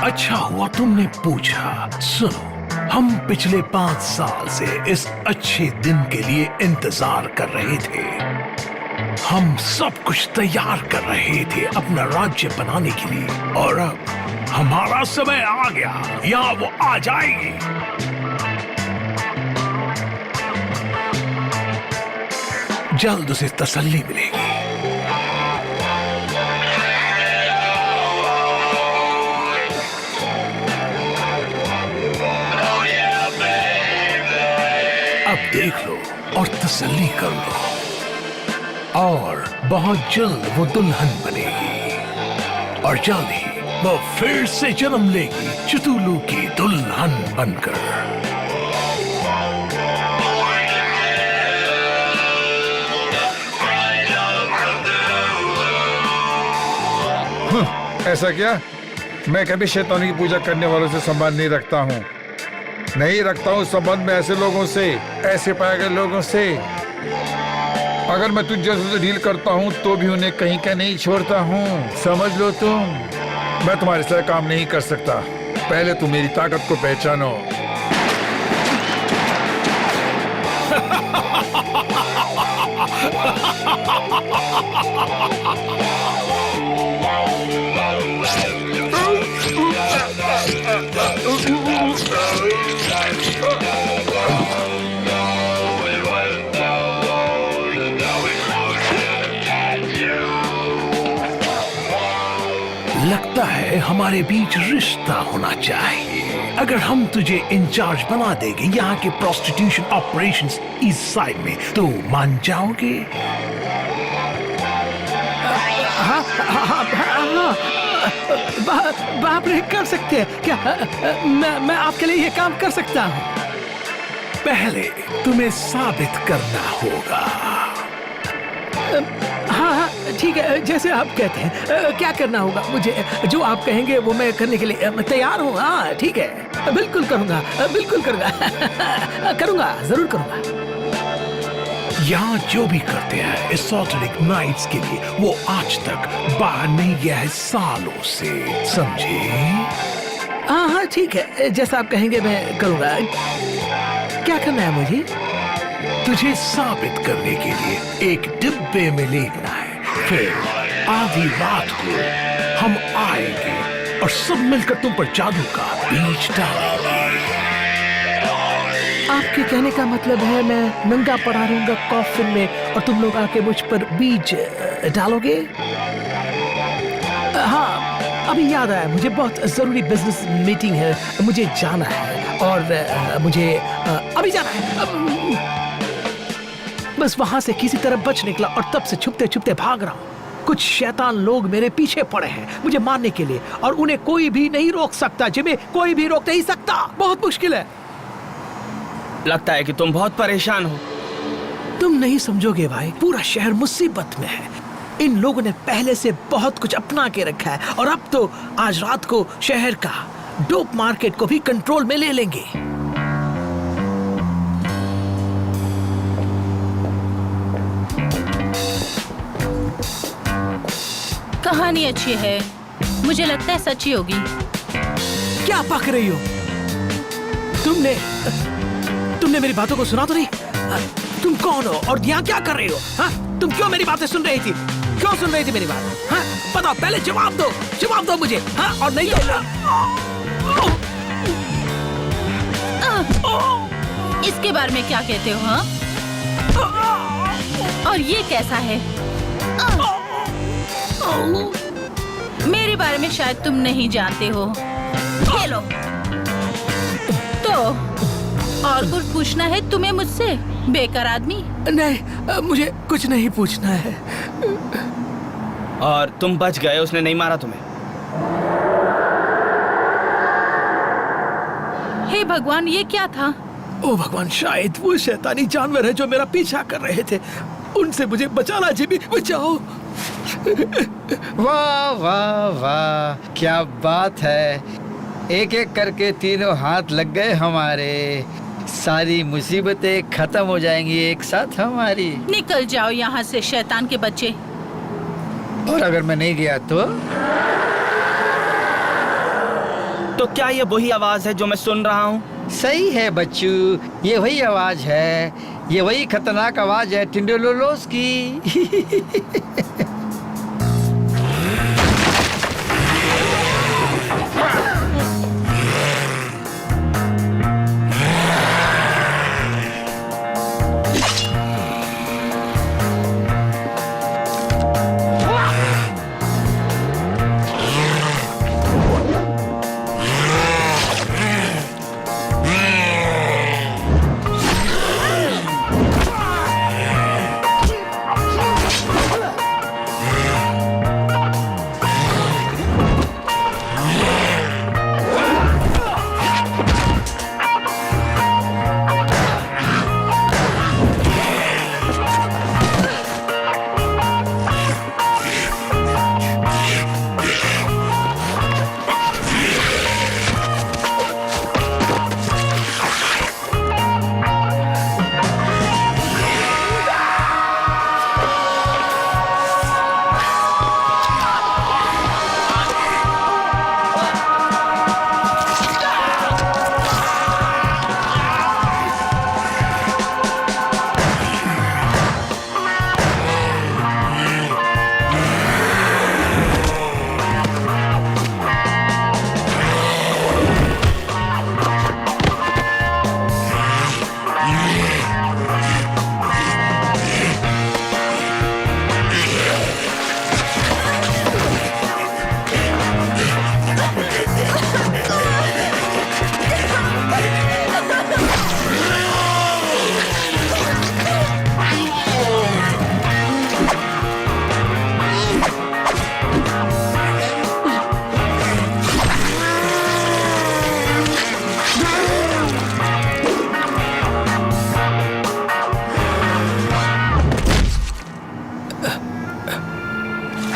अच्छा हुआ तुमने पूछा। सुनो, हम पिछले 5 साल से इस अच्छे दिन के लिए इंतजार कर रहे थे। हम सब कुछ तैयार कर रहे थे अपना राज्य बनाने के लिए, और अब हमारा समय आ गया, या वो आ जाएगी। जल्द उसे तसल्ली मिलेगी। अब देख लो और तसल्ली कर लो, और बहुत जल्द वो दुल्हन बनेगी, और जल्द ही वो फिर से जन्म लेगी चुतुलू की दुल्हन बनकर। ऐसा क्या? मैं कभी शैतानी की पूजा करने वालों से संबंध नहीं रखता हूँ, नहीं रखता हूँ संबंध में ऐसे लोगों से, ऐसे पाए गए लोगों से। अगर मैं तुझ जैसे से डील करता हूँ तो भी उन्हें कहीं का नहीं छोड़ता हूँ, समझ लो तुम। मैं तुम्हारे साथ काम नहीं कर सकता, पहले तुम मेरी ताकत को पहचानो। लगता है हमारे बीच रिश्ता होना चाहिए। अगर हम तुझे इंचार्ज बना देंगे यहाँ के प्रोस्टिट्यूशन ऑपरेशंस इस साइड में, तो मान जाओगे? बाप रे, कर सकते हैं क्या? मैं आपके लिए ये काम कर सकता हूँ। पहले तुम्हें साबित करना होगा। हाँ, ठीक है, जैसे आप कहते हैं। क्या करना होगा मुझे? जो आप कहेंगे वो मैं करने के लिए तैयार हूँ। हाँ ठीक है, बिल्कुल करूँगा, बिल्कुल करूँगा, करूँगा, जरूर करूँगा। यहाँ जो भी करते हैं इस सॉल्टेनिक नाइट्स के लिए, वो आज तक बाहर नहीं गया है सालों से, समझे? हाँ ठीक है, जैसा आप कहेंगे मैं करूँगा। क्या करना है मुझे? तुझे साबित करने के लिए एक डिब्बे में लेना है, फिर आधी रात को हम आएंगे और सब मिलकर तुम पर जादू का बीज डालेंगे। आपके कहने का मतलब है मैं नंगा पड़ा रहूंगा कॉफिन में और तुम लोग आके मुझ पर बीज डालोगे? हाँ, अभी याद आया, मुझे बहुत जरूरी बिजनेस मीटिंग है, मुझे जाना है, और मुझे अभी जाना है। बस वहां से किसी तरह बच निकला और तब से छुपते छुपते भाग रहा हूँ। कुछ शैतान लोग मेरे पीछे पड़े हैं मुझे मारने के लिए, और उन्हें कोई भी नहीं रोक सकता। जिम्मी, कोई भी रोक नहीं सकता। बहुत मुश्किल है। लगता है कि तुम बहुत परेशान हो। तुम नहीं समझोगे भाई, पूरा शहर मुसीबत में है। इन लोगों ने पहले से बहुत कुछ अपना के रखा है, और अब तो आज रात को शहर का डोप मार्केट को भी कंट्रोल में ले लेंगे। कहानी अच्छी है, मुझे लगता है सच्ची होगी। क्या पक रही हो? तुमने मेरी बातों को सुना तो नहीं? तुम कौन हो और यहाँ क्या कर रही हो? हाँ, तुम क्यों मेरी बातें सुन रही थी? क्यों सुन रही थी मेरी बात? हाँ, बताओ, पहले जवाब दो मुझे। हाँ, और नहीं तो इसके बारे में क्या कहते हो? हाँ, और ये कैसा है? मेरे बारे में शायद तुम नहीं जानते हो। हेलो, तो और कुछ पूछना है तुम्हें मुझसे, बेकार आदमी? नहीं, मुझे कुछ नहीं पूछना है। और तुम बच गए, उसने नहीं मारा तुम्हें? हे भगवान, ये क्या था? ओ भगवान, शायद वो शैतानी जानवर है जो मेरा पीछा कर रहे थे। उनसे मुझे बचाना, जिमी, बचाओ। वाह वाह वाह, क्या बात है। एक एक करके तीनों हाथ लग गए हमारे। सारी मुसीबतें खत्म हो जाएंगी एक साथ हमारी। निकल जाओ यहाँ से शैतान के बच्चे। और अगर मैं नहीं गया तो क्या ये वही आवाज है जो मैं सुन रहा हूँ? सही है बच्चू, ये वही आवाज है, ये वही खतरनाक आवाज है टिंडोलोलोस की।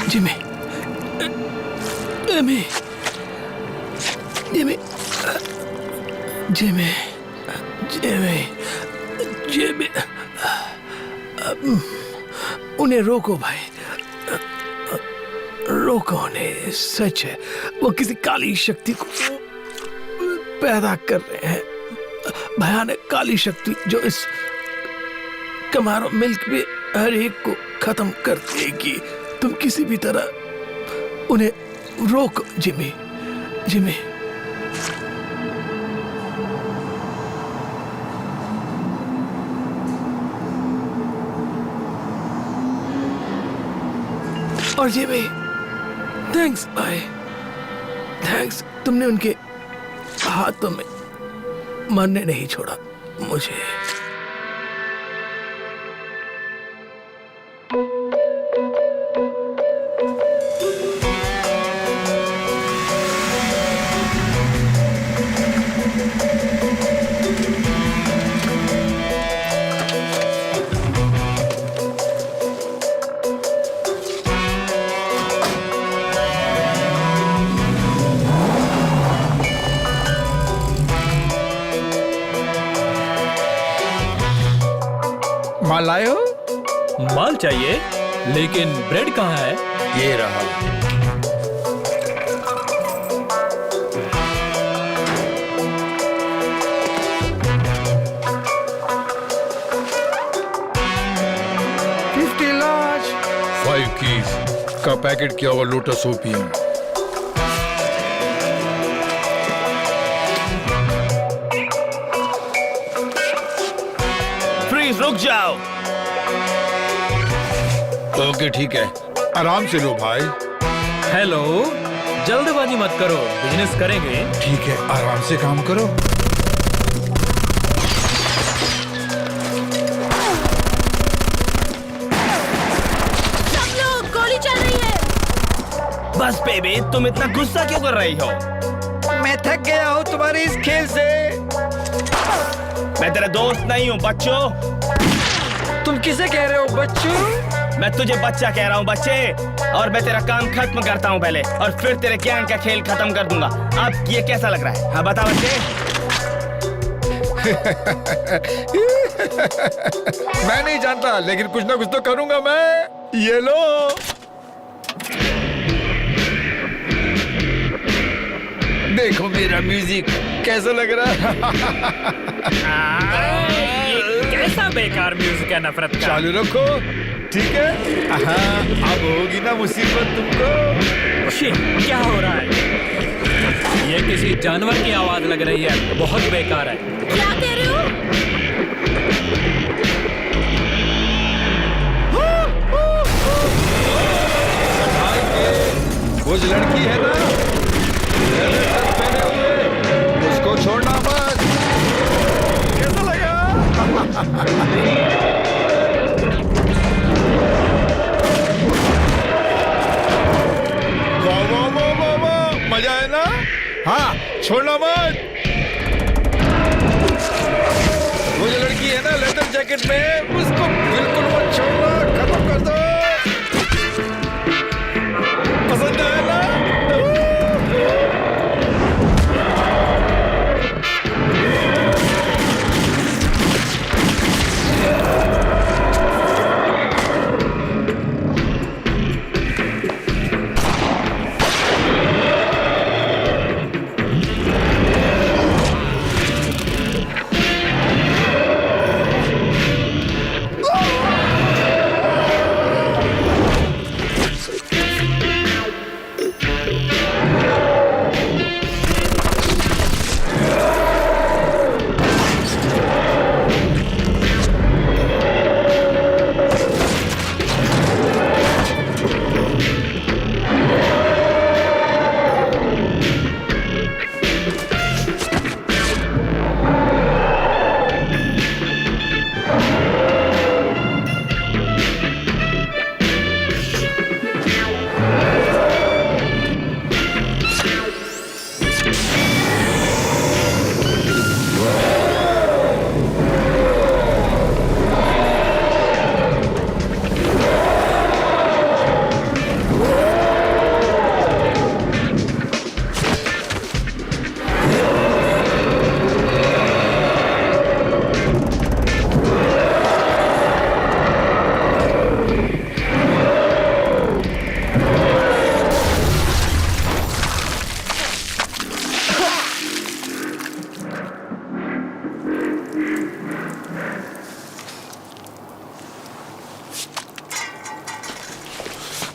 Jimmy, Jimmy, Jimmy, Jimmy, Jimmy, Jimmy, उन्हें रोको भाई, रोको उन्हें। सच है, वो किसी काली शक्ति को पैदा कर रहे हैं, भयानक काली शक्ति जो इस कमारो मिल्क में हर एक को खत्म कर देगी। तुम किसी भी तरह उन्हें रोको जिमी, जिमी। और जिमी, थैंक्स भाई, थैंक्स, तुमने उनके हाथों में मरने नहीं छोड़ा मुझे। माल लाए हो? माल चाहिए, लेकिन ब्रेड कहाँ है? ये रहा। $50 5 कीज का पैकेट किया हुआ लोटस ओपियम। रुक जाओ। ओके ठीक है, आराम से लो भाई। हेलो, जल्दबाजी मत करो, बिजनेस करेंगे। ठीक है, आराम से काम करो। सब लोग, गोली चल रही है। बस बेबी, तुम इतना गुस्सा क्यों कर रही हो? मैं थक गया हूँ तुम्हारे इस खेल से। मैं तेरा दोस्त नहीं हूँ बच्चों। तुम किसे कह रहे हो बच्चू? मैं तुझे बच्चा कह रहा हूँ बच्चे, और मैं तेरा काम खत्म करता हूँ पहले, और फिर तेरे ज्ञान का खेल खत्म कर दूंगा। अब ये कैसा लग रहा है? हाँ बता बच्चे। मैं नहीं जानता, लेकिन कुछ ना कुछ तो करूंगा मैं। ये लो। देखो मेरा म्यूजिक। कैसा लग रहा है? ये कैसा बेकार म्यूजिक है नफरत का। चालू रखो, ठीक है? हाँ, अब होगी ना मुसीबत तुमको। शी, क्या हो रहा है? ये किसी जानवर की आवाज लग रही है, बहुत बेकार है। क्या कह रहे हो? वो जो लड़की है ना, पहने हुए, उसको छोड़ना मत। कैसा लगा? वाह वाह वाह वाह वाह, मजा है ना? हाँ, छोड़ना मत। वो जो लड़की है ना लेदर जैकेट में, उसको बिल्कुल मत छोड़ना, खत्म कर दो। पसंद आया ना?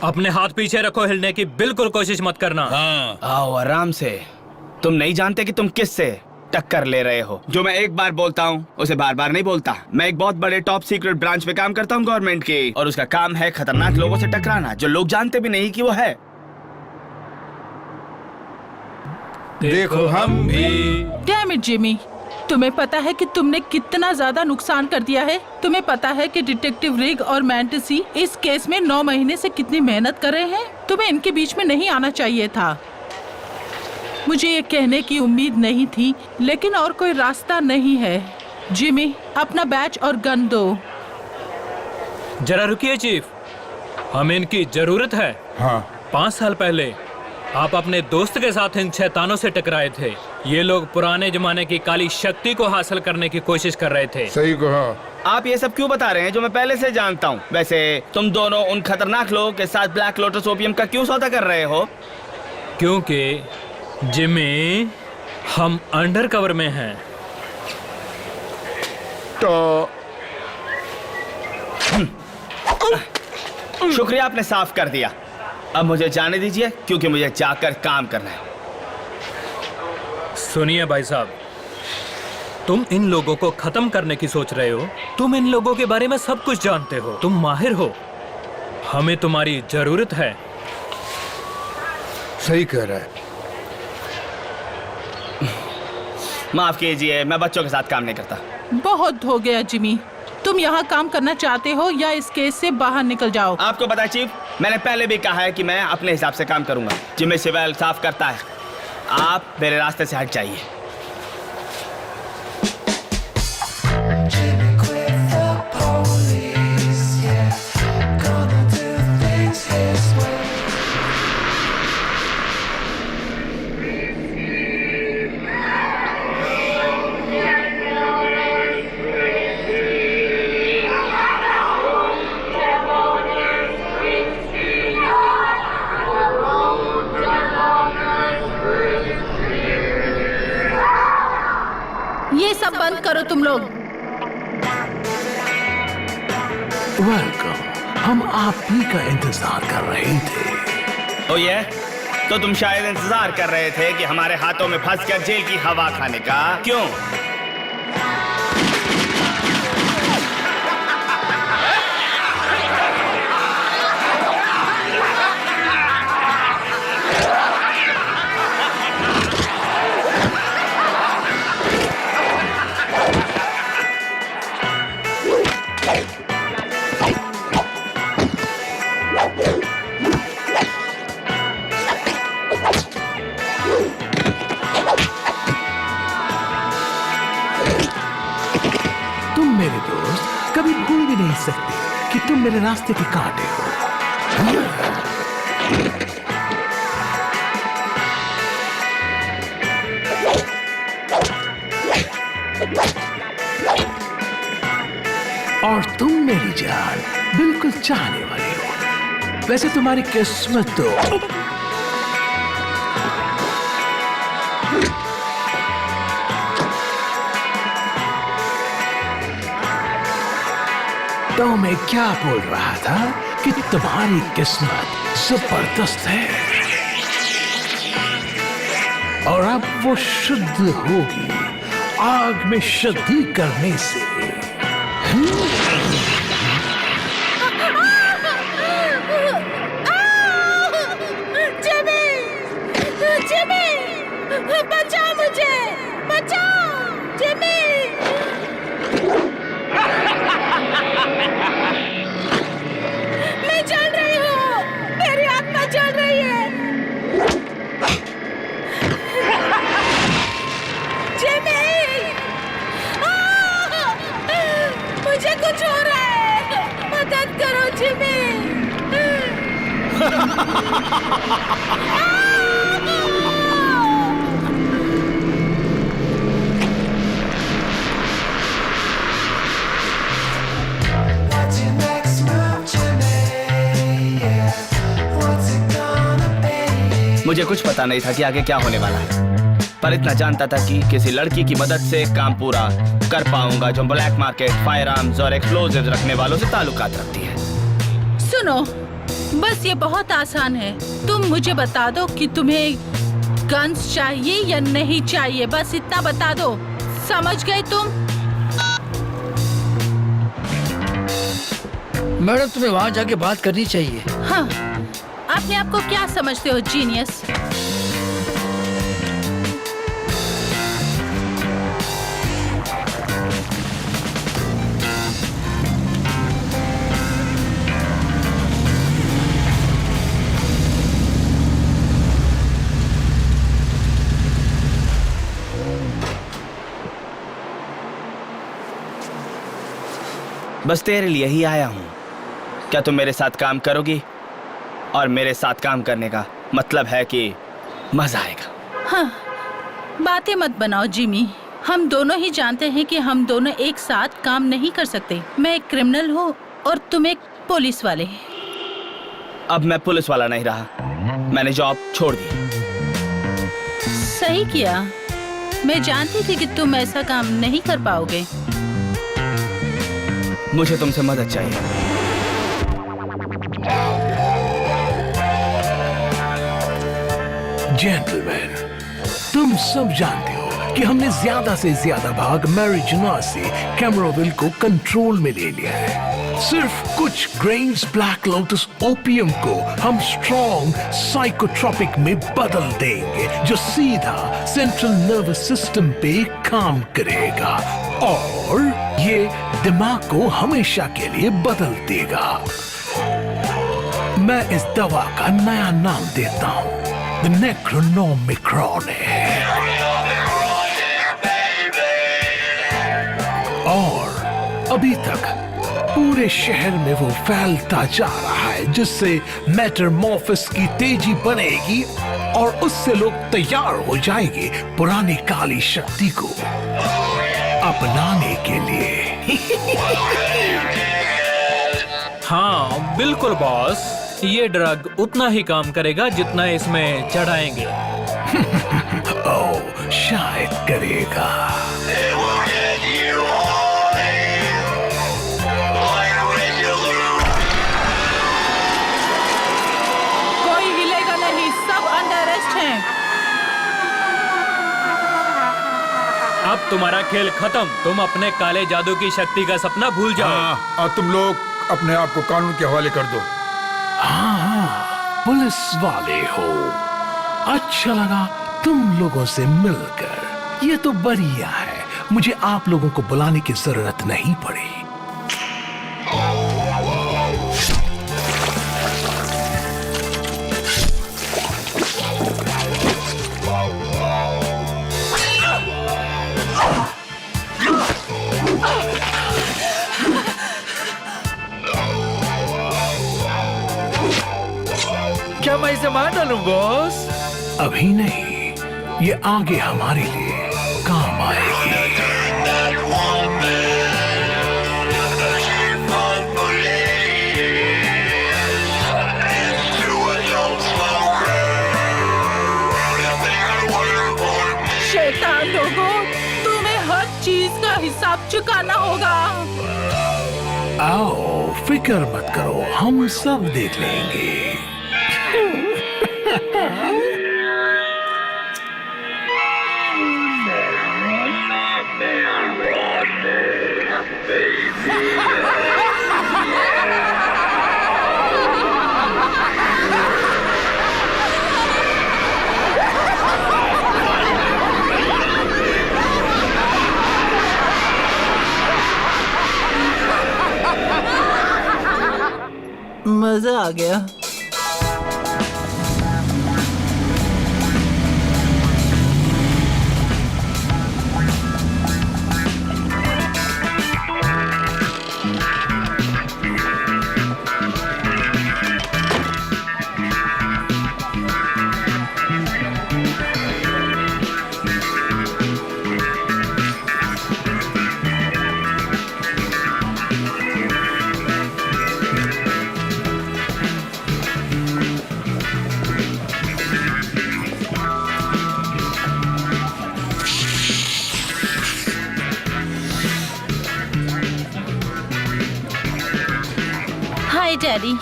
अपने हाथ पीछे रखो, हिलने की बिल्कुल कोशिश मत करना। हाँ, आओ आराम से। तुम नहीं जानते कि तुम किससे टक्कर ले रहे हो। जो मैं एक बार बोलता हूँ उसे बार बार नहीं बोलता। मैं एक बहुत बड़े टॉप सीक्रेट ब्रांच में काम करता हूँ गवर्नमेंट की, और उसका काम है खतरनाक लोगों से टकराना जो लोग जानते भी नहीं कि वो है। देखो हम भी। डैम इट जिमी, तुम्हें पता है कि तुमने कितना ज्यादा नुकसान कर दिया है? तुम्हें पता है कि डिटेक्टिव रिग और मैंटिसी इस केस में 9 महीने से कितनी मेहनत कर रहे हैं? तुम्हें इनके बीच में नहीं आना चाहिए था। मुझे ये कहने की उम्मीद नहीं थी, लेकिन और कोई रास्ता नहीं है। जिमी, अपना बैच और गन दो। जरा रुकिए चीफ, हमें इनकी जरूरत है। हाँ। 5 साल पहले आप अपने दोस्त के साथ इन शैतानों से टकराए थे। ये लोग पुराने जमाने की काली शक्ति को हासिल करने की कोशिश कर रहे थे। सही कहा। आप ये सब क्यों बता रहे हैं जो मैं पहले से जानता हूँ? वैसे तुम दोनों उन खतरनाक लोगों के साथ ब्लैक लोटस ओपियम का क्यों सौदा कर रहे हो? क्योंकि जिमी, हम अंडर कवर में हैं। तो शुक्रिया, आपने साफ कर दिया। अब मुझे जाने दीजिए क्योंकि मुझे जाकर काम करना है। सुनिए भाई साहब, तुम इन लोगों को खत्म करने की सोच रहे हो। तुम इन लोगों के बारे में सब कुछ जानते हो, तुम माहिर हो। हमें तुम्हारी जरूरत है। सही कह रहा है। माफ कीजिए, मैं बच्चों के साथ काम नहीं करता। बहुत हो गया जिमी, तुम यहाँ काम करना चाहते हो या इस केस से बाहर निकल जाओ। आपको पता है चीफ, मैंने पहले भी कहा है कि मैं अपने हिसाब से काम करूंगा। जिमी सिवेल साफ करता है। आप मेरे रास्ते से हट जाइए। करो तुम लोग। वेलकम, हम आप ही का इंतजार कर रहे थे। ओ ये तो तुम शायद इंतजार कर रहे थे कि हमारे हाथों में फंसकर जेल की हवा खाने का। क्यों? तुम मेरे दोस्त कभी भूल भी नहीं सकते कि तुम मेरे रास्ते के कांटे हो। और तुम मेरी जान बिल्कुल चाहने वाली हो। वैसे तुम्हारी किस्मत तो मैं क्या बोल रहा था कि तुम्हारी किस्मत जबरदस्त है और अब वो शुद्ध होगी आग में शुद्धि करने से। जिमी, जिमी, बचाओ मुझे, बचाओ, जिमी। मैं जल रही हूँ, मेरी आत्मा जल रही है। जिमी, मुझे कुछ हो रहा है, मदद करो जिमी। मुझे कुछ पता नहीं था कि आगे क्या होने वाला है, पर इतना जानता था कि किसी लड़की की मदद से काम पूरा कर पाऊंगा जो ब्लैक मार्केट, फायर आर्म्स और एक्सप्लोजिव रखने वालों से ताल्लुकात रखती है। सुनो, बस ये बहुत आसान है। तुम मुझे बता दो कि तुम्हें गन्स चाहिए या नहीं चाहिए, बस इतना बता दो। समझ गए तुम? मैडम तुम्हें वहाँ जाके बात करनी चाहिए। हाँ, अपने आप को क्या समझते हो, जीनियस? बस तेरे लिए ही आया हूँ। क्या तुम मेरे साथ काम करोगी? और मेरे साथ काम करने का मतलब है कि मजा आएगा। हाँ, बातें मत बनाओ जिमी। हम दोनों ही जानते हैं कि हम दोनों एक साथ काम नहीं कर सकते। मैं एक क्रिमिनल हूँ और तुम एक पुलिस वाले। अब मैं पुलिस वाला नहीं रहा, मैंने जॉब छोड़ दी। सही किया। मैं जानती थी कि तुम ऐसा काम नहीं कर पाओगे। मुझे तुमसे मदद चाहिए। जेंटलमैन, तुम सब जानते हो कि हमने ज्यादा से ज्यादा भाग मैरिजुना से कैमरोविल को कंट्रोल में ले लिया है। सिर्फ कुछ ग्रेन्स ब्लैक लोटस ओपियम को हम स्ट्रॉन्ग साइकोट्रोपिक में बदल देंगे जो सीधा सेंट्रल नर्वस सिस्टम पे काम करेगा और ये दिमाग को हमेशा के लिए बदल देगा। मैं इस दवा का नया नाम देता हूँ नेक्रोनोमिक्रॉन है। और अभी तक पूरे शहर में वो फैलता जा रहा है जिससे मेटामॉर्फोसिस की तेजी बनेगी और उससे लोग तैयार हो जाएंगे पुरानी काली शक्ति को अपनाने के लिए। हाँ बिल्कुल बॉस, ये ड्रग उतना ही काम करेगा जितना इसमें चढ़ाएंगे। ओह, शायद करेगा। हैं। अब तुम्हारा खेल खत्म। तुम अपने काले जादू की शक्ति का सपना भूल जाओ। हाँ, अब तुम लोग अपने आप को कानून के हवाले कर दो। हाँ, पुलिस वाले हो। अच्छा लगा तुम लोगों से मिलकर। ये तो बढ़िया है, मुझे आप लोगों को बुलाने की जरूरत नहीं पड़ी। क्या मैं इसे मार डालूं बॉस? अभी नहीं, ये आगे हमारे लिए काम आएगी। शैतान लोगों, तुम्हें हर चीज का हिसाब चुकाना होगा। आओ, फिक्र मत करो, हम सब देख लेंगे। मजा आ गया। हाय डैडी।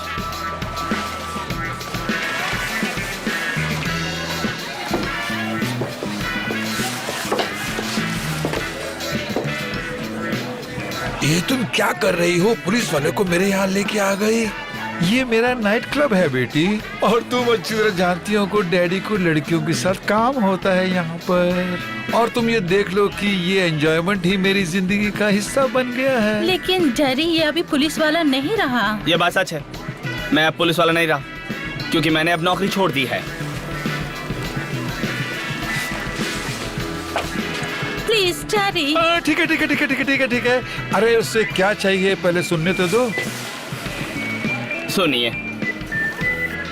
ये तुम क्या कर रही हो? पुलिस वाले को मेरे यहाँ लेके आ गई। ये मेरा नाइट क्लब है बेटी, और तुम अच्छी तरह जानती हो कि डैडी को लड़कियों के साथ काम होता है यहाँ पर। और तुम ये देख लो कि ये एंजॉयमेंट ही मेरी जिंदगी का हिस्सा बन गया है। लेकिन डैडी, ये अभी पुलिस वाला नहीं रहा। ये बात सच है, मैं अब पुलिस वाला नहीं रहा, क्योंकि मैंने अब नौकरी छोड़ दी है। Please daddy. ठीक है ठीक है ठीक है ठीक है ठीक है ठीक है। अरे उससे क्या चाहिए पहले सुनने तो दो। सुनिए,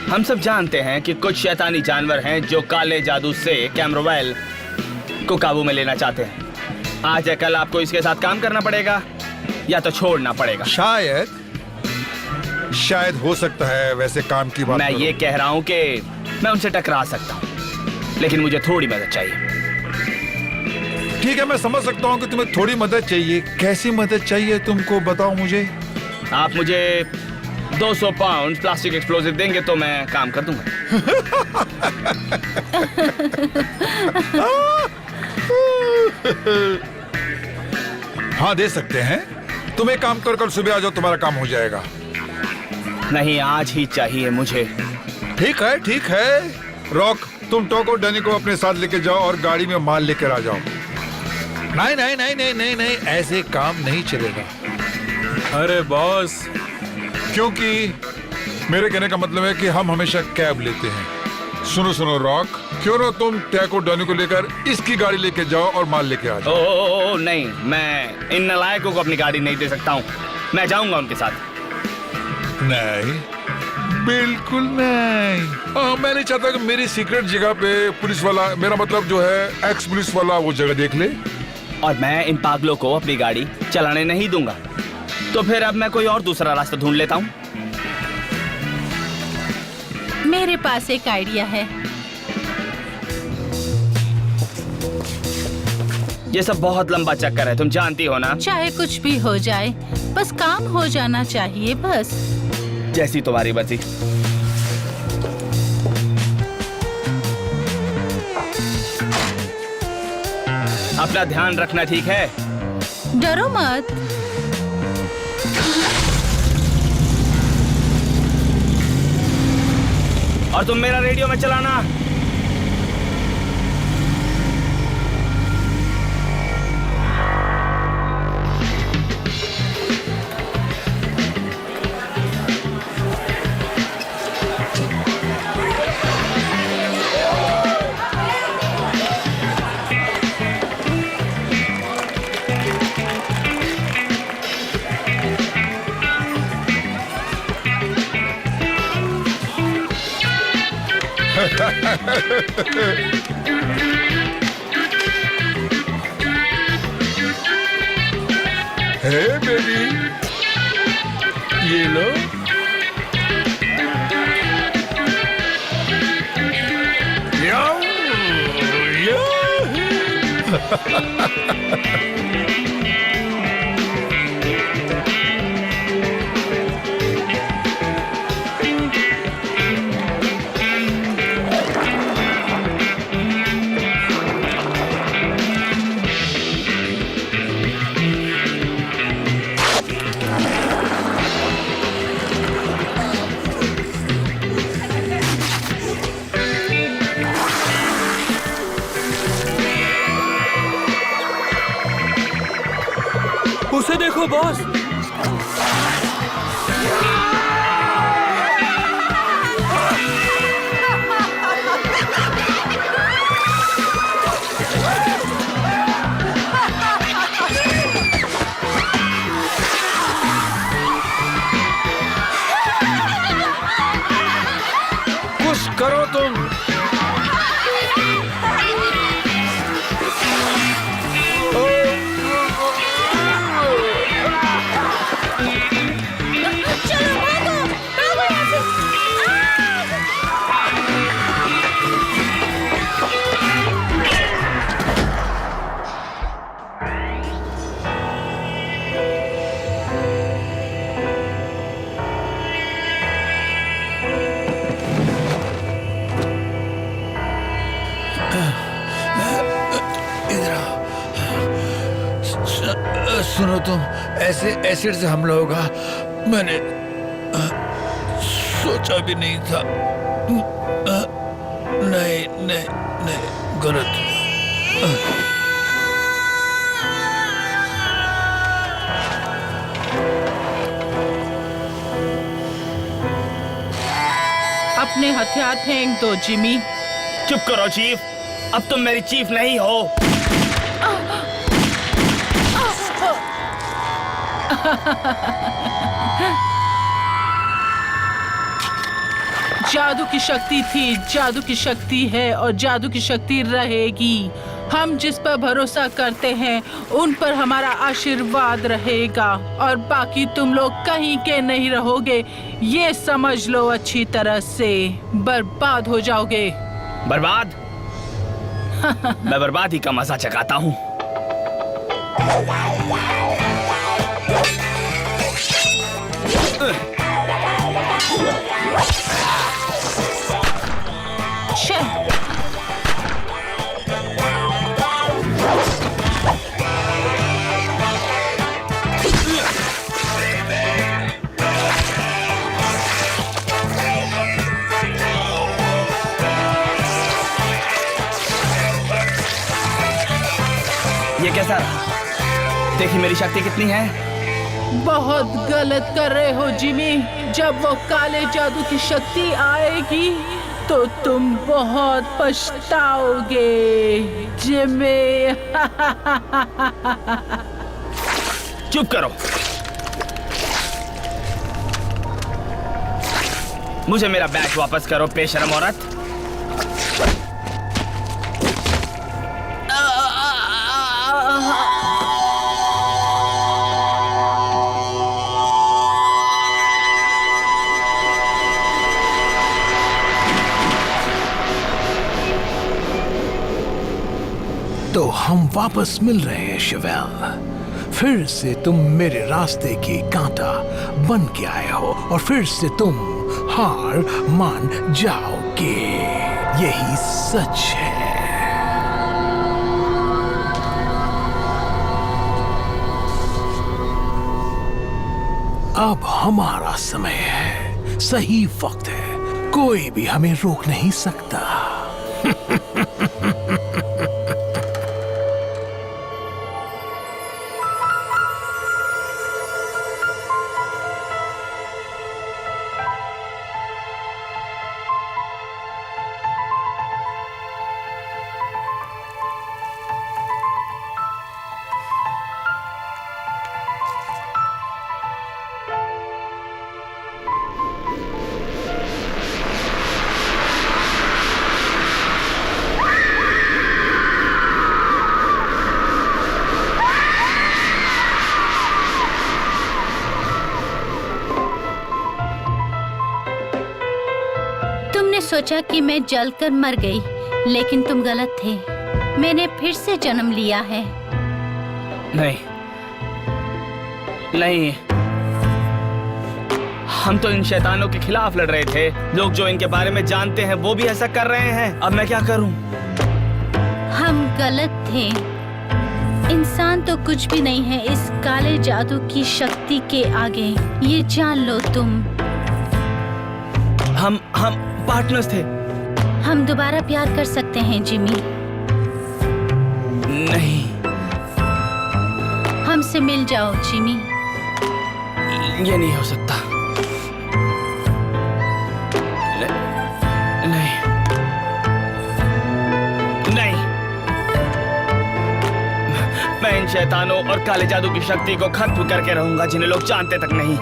हम सब जानते हैं कि कुछ शैतानी जानवर हैं जो काले जादू से कैमरोवेल को काबू में लेना चाहते हैं। आज या कल आपको इसके साथ काम करना पड़ेगा या तो छोड़ना पड़ेगा। शायद हो सकता है, वैसे काम की बात मैं करो। ये कह रहा हूँ कि मैं उनसे टकरा सकता हूँ, लेकिन मुझे थोड़ी मदद चाहिए। ठीक है, मैं समझ सकता हूँ कि तुम्हें थोड़ी मदद चाहिए। कैसी मदद चाहिए तुमको, बताओ मुझे। आप मुझे 200 पाउंड प्लास्टिक एक्सप्लोजिव देंगे तो मैं काम कर दूंगा। हाँ, दे सकते हैं। तुम एक काम कर, कल सुबह आ जाओ, तुम्हारा काम हो जाएगा। नहीं, आज ही चाहिए मुझे। ठीक है ठीक है। रॉक, तुम टॉक और डैनी को अपने साथ लेके जाओ और गाड़ी में माल लेकर आ जाओ। नहीं नहीं नहीं नहीं नहीं नहीं, ऐसे काम नहीं चलेगा। अरे बॉस, क्योंकि मेरे कहने का मतलब है कि हम हमेशा कैब लेते हैं। सुनो सुनो रॉक, क्यों ना तुम टैक और डैनी को लेकर इसकी गाड़ी लेके जाओ और माल लेके आ जाओ। ओ नहीं, मैं इन नालायकों को अपनी गाड़ी नहीं दे सकता हूँ। मैं जाऊंगा उनके साथ। नहीं, बिल्कुल नहीं। मैं नहीं चाहता कि मेरी सीक्रेट जगह पे पुलिस वाला, मेरा मतलब जो है एक्स पुलिस वाला, वो जगह देख ले। और मैं इन पागलों को अपनी गाड़ी चलाने नहीं दूंगा। तो फिर अब मैं कोई और दूसरा रास्ता ढूंढ लेता हूँ। मेरे पास एक आइडिया है। ये सब बहुत लंबा चक्कर है, तुम जानती हो ना। चाहे कुछ भी हो जाए, बस काम हो जाना चाहिए, बस। जैसी तुम्हारी मर्जी। अपना ध्यान रखना, ठीक है? डरो मत। और तुम मेरा रेडियो में चलाना। हे बेबी, ये लो। याओ, उसे देखो बॉस। कुछ करो तुम। सुनो तुम, ऐसे एसिड से हमला होगा मैंने सोचा भी नहीं था। नहीं नहीं नहीं, गलत। अपने हथियार फेंक दो जिमी। चुप करो चीफ, अब तुम मेरी चीफ नहीं हो। जादू की शक्ति थी, जादू की शक्ति है और जादू की शक्ति रहेगी। हम जिस पर भरोसा करते हैं उन पर हमारा आशीर्वाद रहेगा और बाकी तुम लोग कहीं के नहीं रहोगे, ये समझ लो अच्छी तरह से। बर्बाद हो जाओगे। बर्बाद? मैं बर्बादी का मजा चखाता हूँ। ये कैसा? देखिए मेरी शक्ति कितनी है। बहुत गलत कर रहे हो जिमी। जब वो काले जादू की शक्ति आएगी तो तुम बहुत पछताओगे जिमी। चुप करो। मुझे मेरा बैग वापस करो बेशरम औरत। तो हम वापस मिल रहे हैं शिवेल। फिर से तुम मेरे रास्ते की कांटा बन के आए हो और फिर से तुम हार मान जाओगे। यही सच है। अब हमारा समय है, सही वक्त है, कोई भी हमें रोक नहीं सकता। सोचा कि मैं जलकर मर गई, लेकिन तुम गलत थे। मैंने फिर से जन्म लिया है। नहीं नहीं, हम तो इन शैतानों के खिलाफ लड़ रहे थे। लोग जो इनके बारे में जानते हैं वो भी ऐसा कर रहे हैं। अब मैं क्या करूं? हम गलत थे। इंसान तो कुछ भी नहीं है इस काले जादू की शक्ति के आगे, ये जान लो तुम। हम पार्टनर्स थे। हम दोबारा प्यार कर सकते हैं जिमी। नहीं, हमसे मिल जाओ जिमी। ये नहीं हो सकता। नहीं नहीं, मैं इन शैतानों और काले जादू की शक्ति को खत्म करके रहूंगा जिन्हें लोग जानते तक नहीं।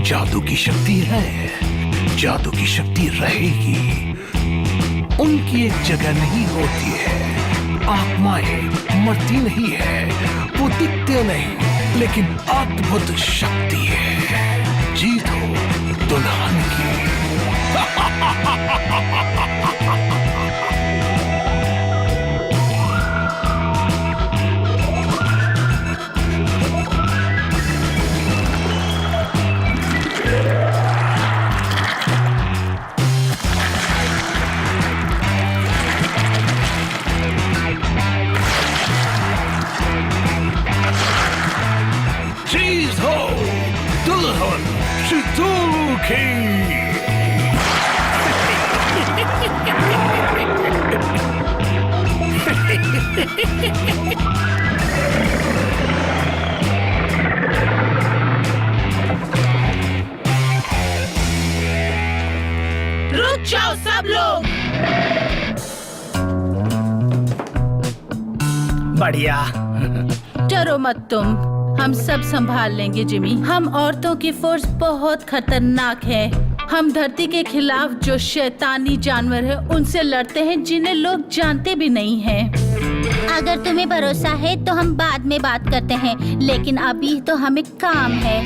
जादू की शक्ति है, जादू की शक्ति रहेगी। उनकी एक जगह नहीं होती है। आत्माएं मरती नहीं है, वो दिखते नहीं, लेकिन अद्भुत शक्ति है। जीत हो दुल्हन की। चीज हो दुल्हन सितोलू की। रुक जाओ सब लोग। बढ़िया। डरो मत तुम, हम सब संभाल लेंगे जिमी। हम औरतों की फोर्स बहुत खतरनाक है। हम धरती के खिलाफ जो शैतानी जानवर है उनसे लड़ते हैं जिन्हें लोग जानते भी नहीं हैं। अगर तुम्हें भरोसा है तो हम बाद में बात करते हैं, लेकिन अभी तो हमें काम है।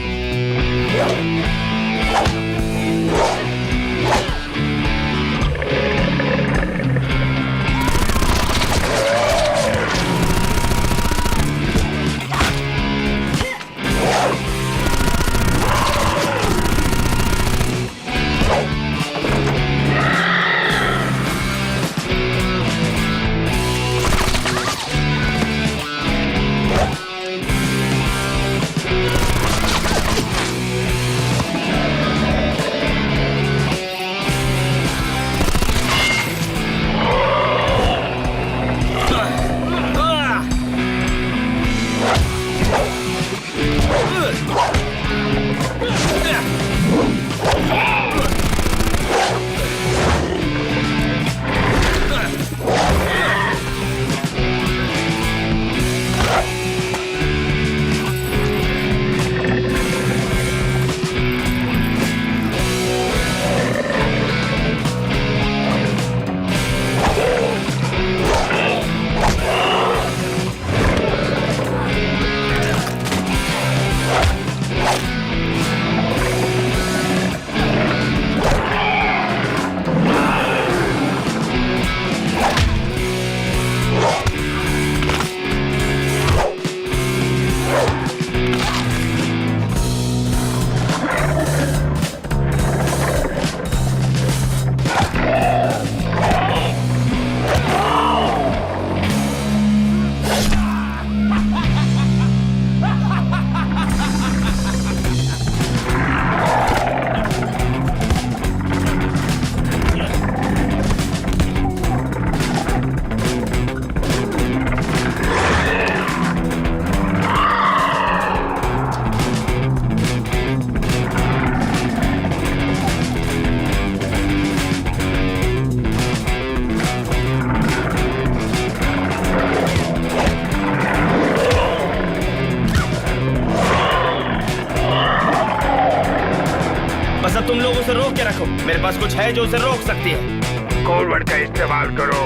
तुम लोग उसे रोक के रखो। मेरे पास कुछ है जो उसे रोक सकती है। कोडवर्ड का इस्तेमाल करो।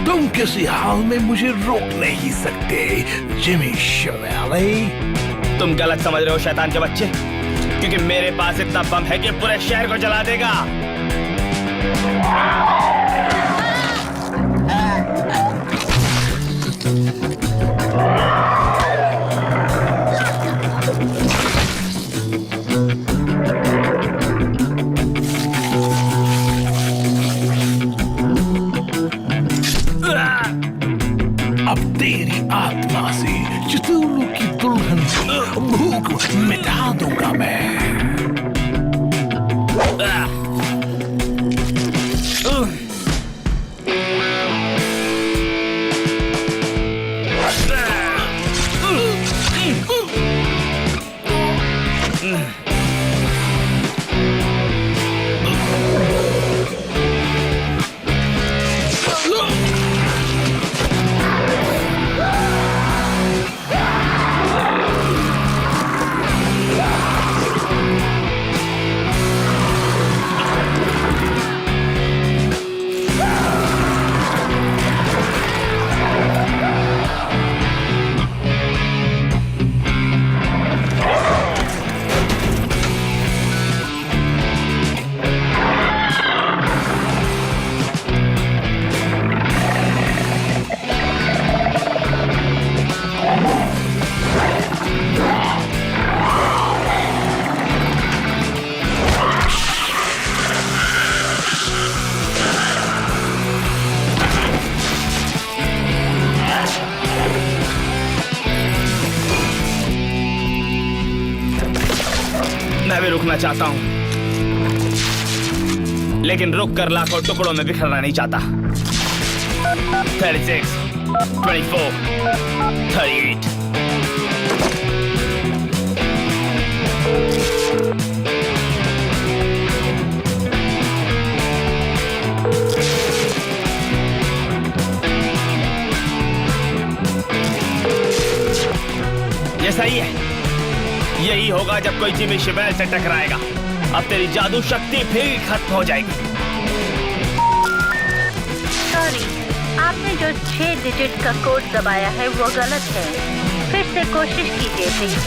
तुम किसी हाल में मुझे रोक नहीं सकते जिमी शवेले। तुम गलत समझ रहे हो शैतान के बच्चे, क्योंकि मेरे पास इतना बम है कि पूरे शहर को जला देगा। अब तेरी आत्मा से चतुर्लों की दुल्हन भूख मिटा दूंगा मैं। मैं भी रुकना चाहता हूं, लेकिन रुक कर लाखों टुकड़ों में बिखरना नहीं चाहता। 36, 24, 38। ये सही है। यही होगा जब कोई जिमी शेवेल से टकराएगा। अब तेरी जादू शक्ति भी खत्म हो जाएगी। सॉरी, आपने जो 6 डिजिट का कोड दबाया है वो गलत है। फिर से कोशिश कीजिए प्लीज।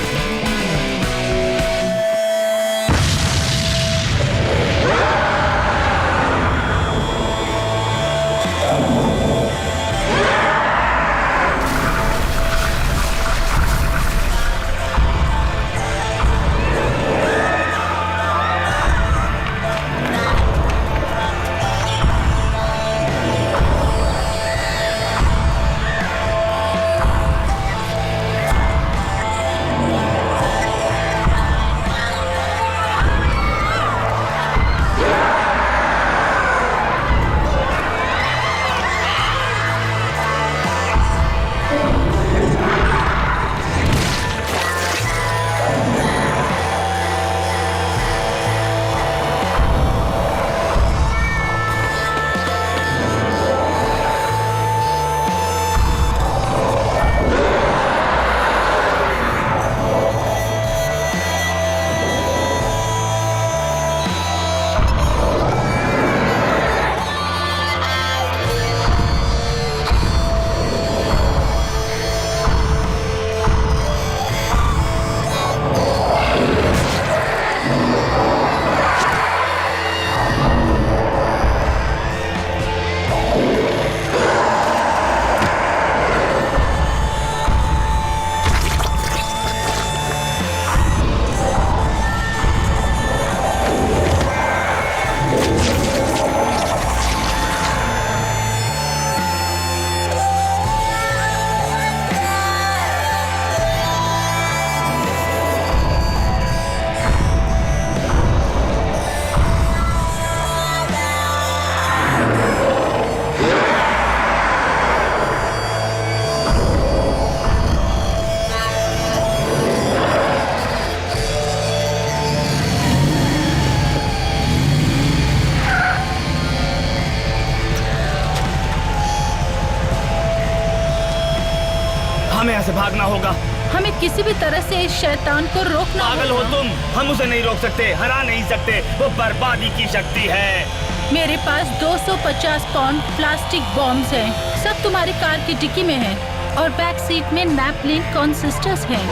हमें किसी भी तरह से इस शैतान को रोकना पागल हो होगा। तुम, हम उसे नहीं रोक सकते, हरा नहीं सकते, वो बर्बादी की शक्ति है। मेरे पास 250 पाउंड प्लास्टिक बॉम्ब्स हैं। सब तुम्हारी कार की डिक्की में हैं और बैक सीट में नैपलिन कॉन्सिस्टर्स हैं।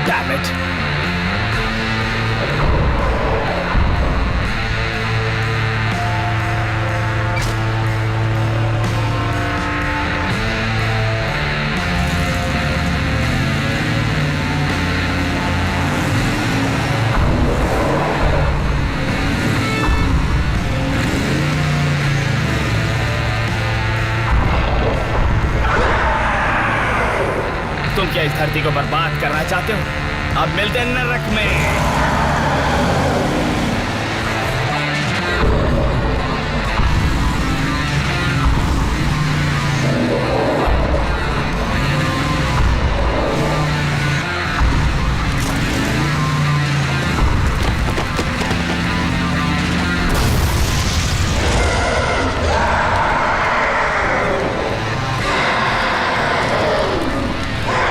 Damn it! तुम क्या इस धरती को बर्बाद करना चाहते हो? अब मिलते हैं नरक में।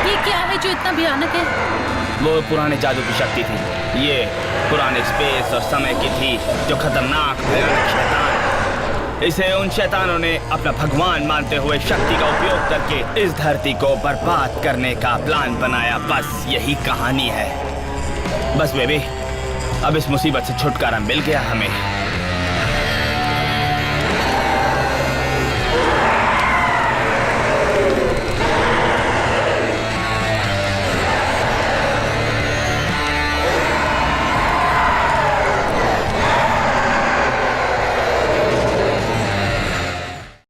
ये क्या है जो इतना भयानक है? वो पुराने जादू की शक्ति थी। ये पुराने स्पेस और समय की थी, जो खतरनाक भयानक शैतान। इसे उन शैतानों ने अपना भगवान मानते हुए शक्ति का उपयोग करके इस धरती को बर्बाद करने का प्लान बनाया। बस यही कहानी है। बस बेबी, अब इस मुसीबत से छुटकारा मिल गया हमें।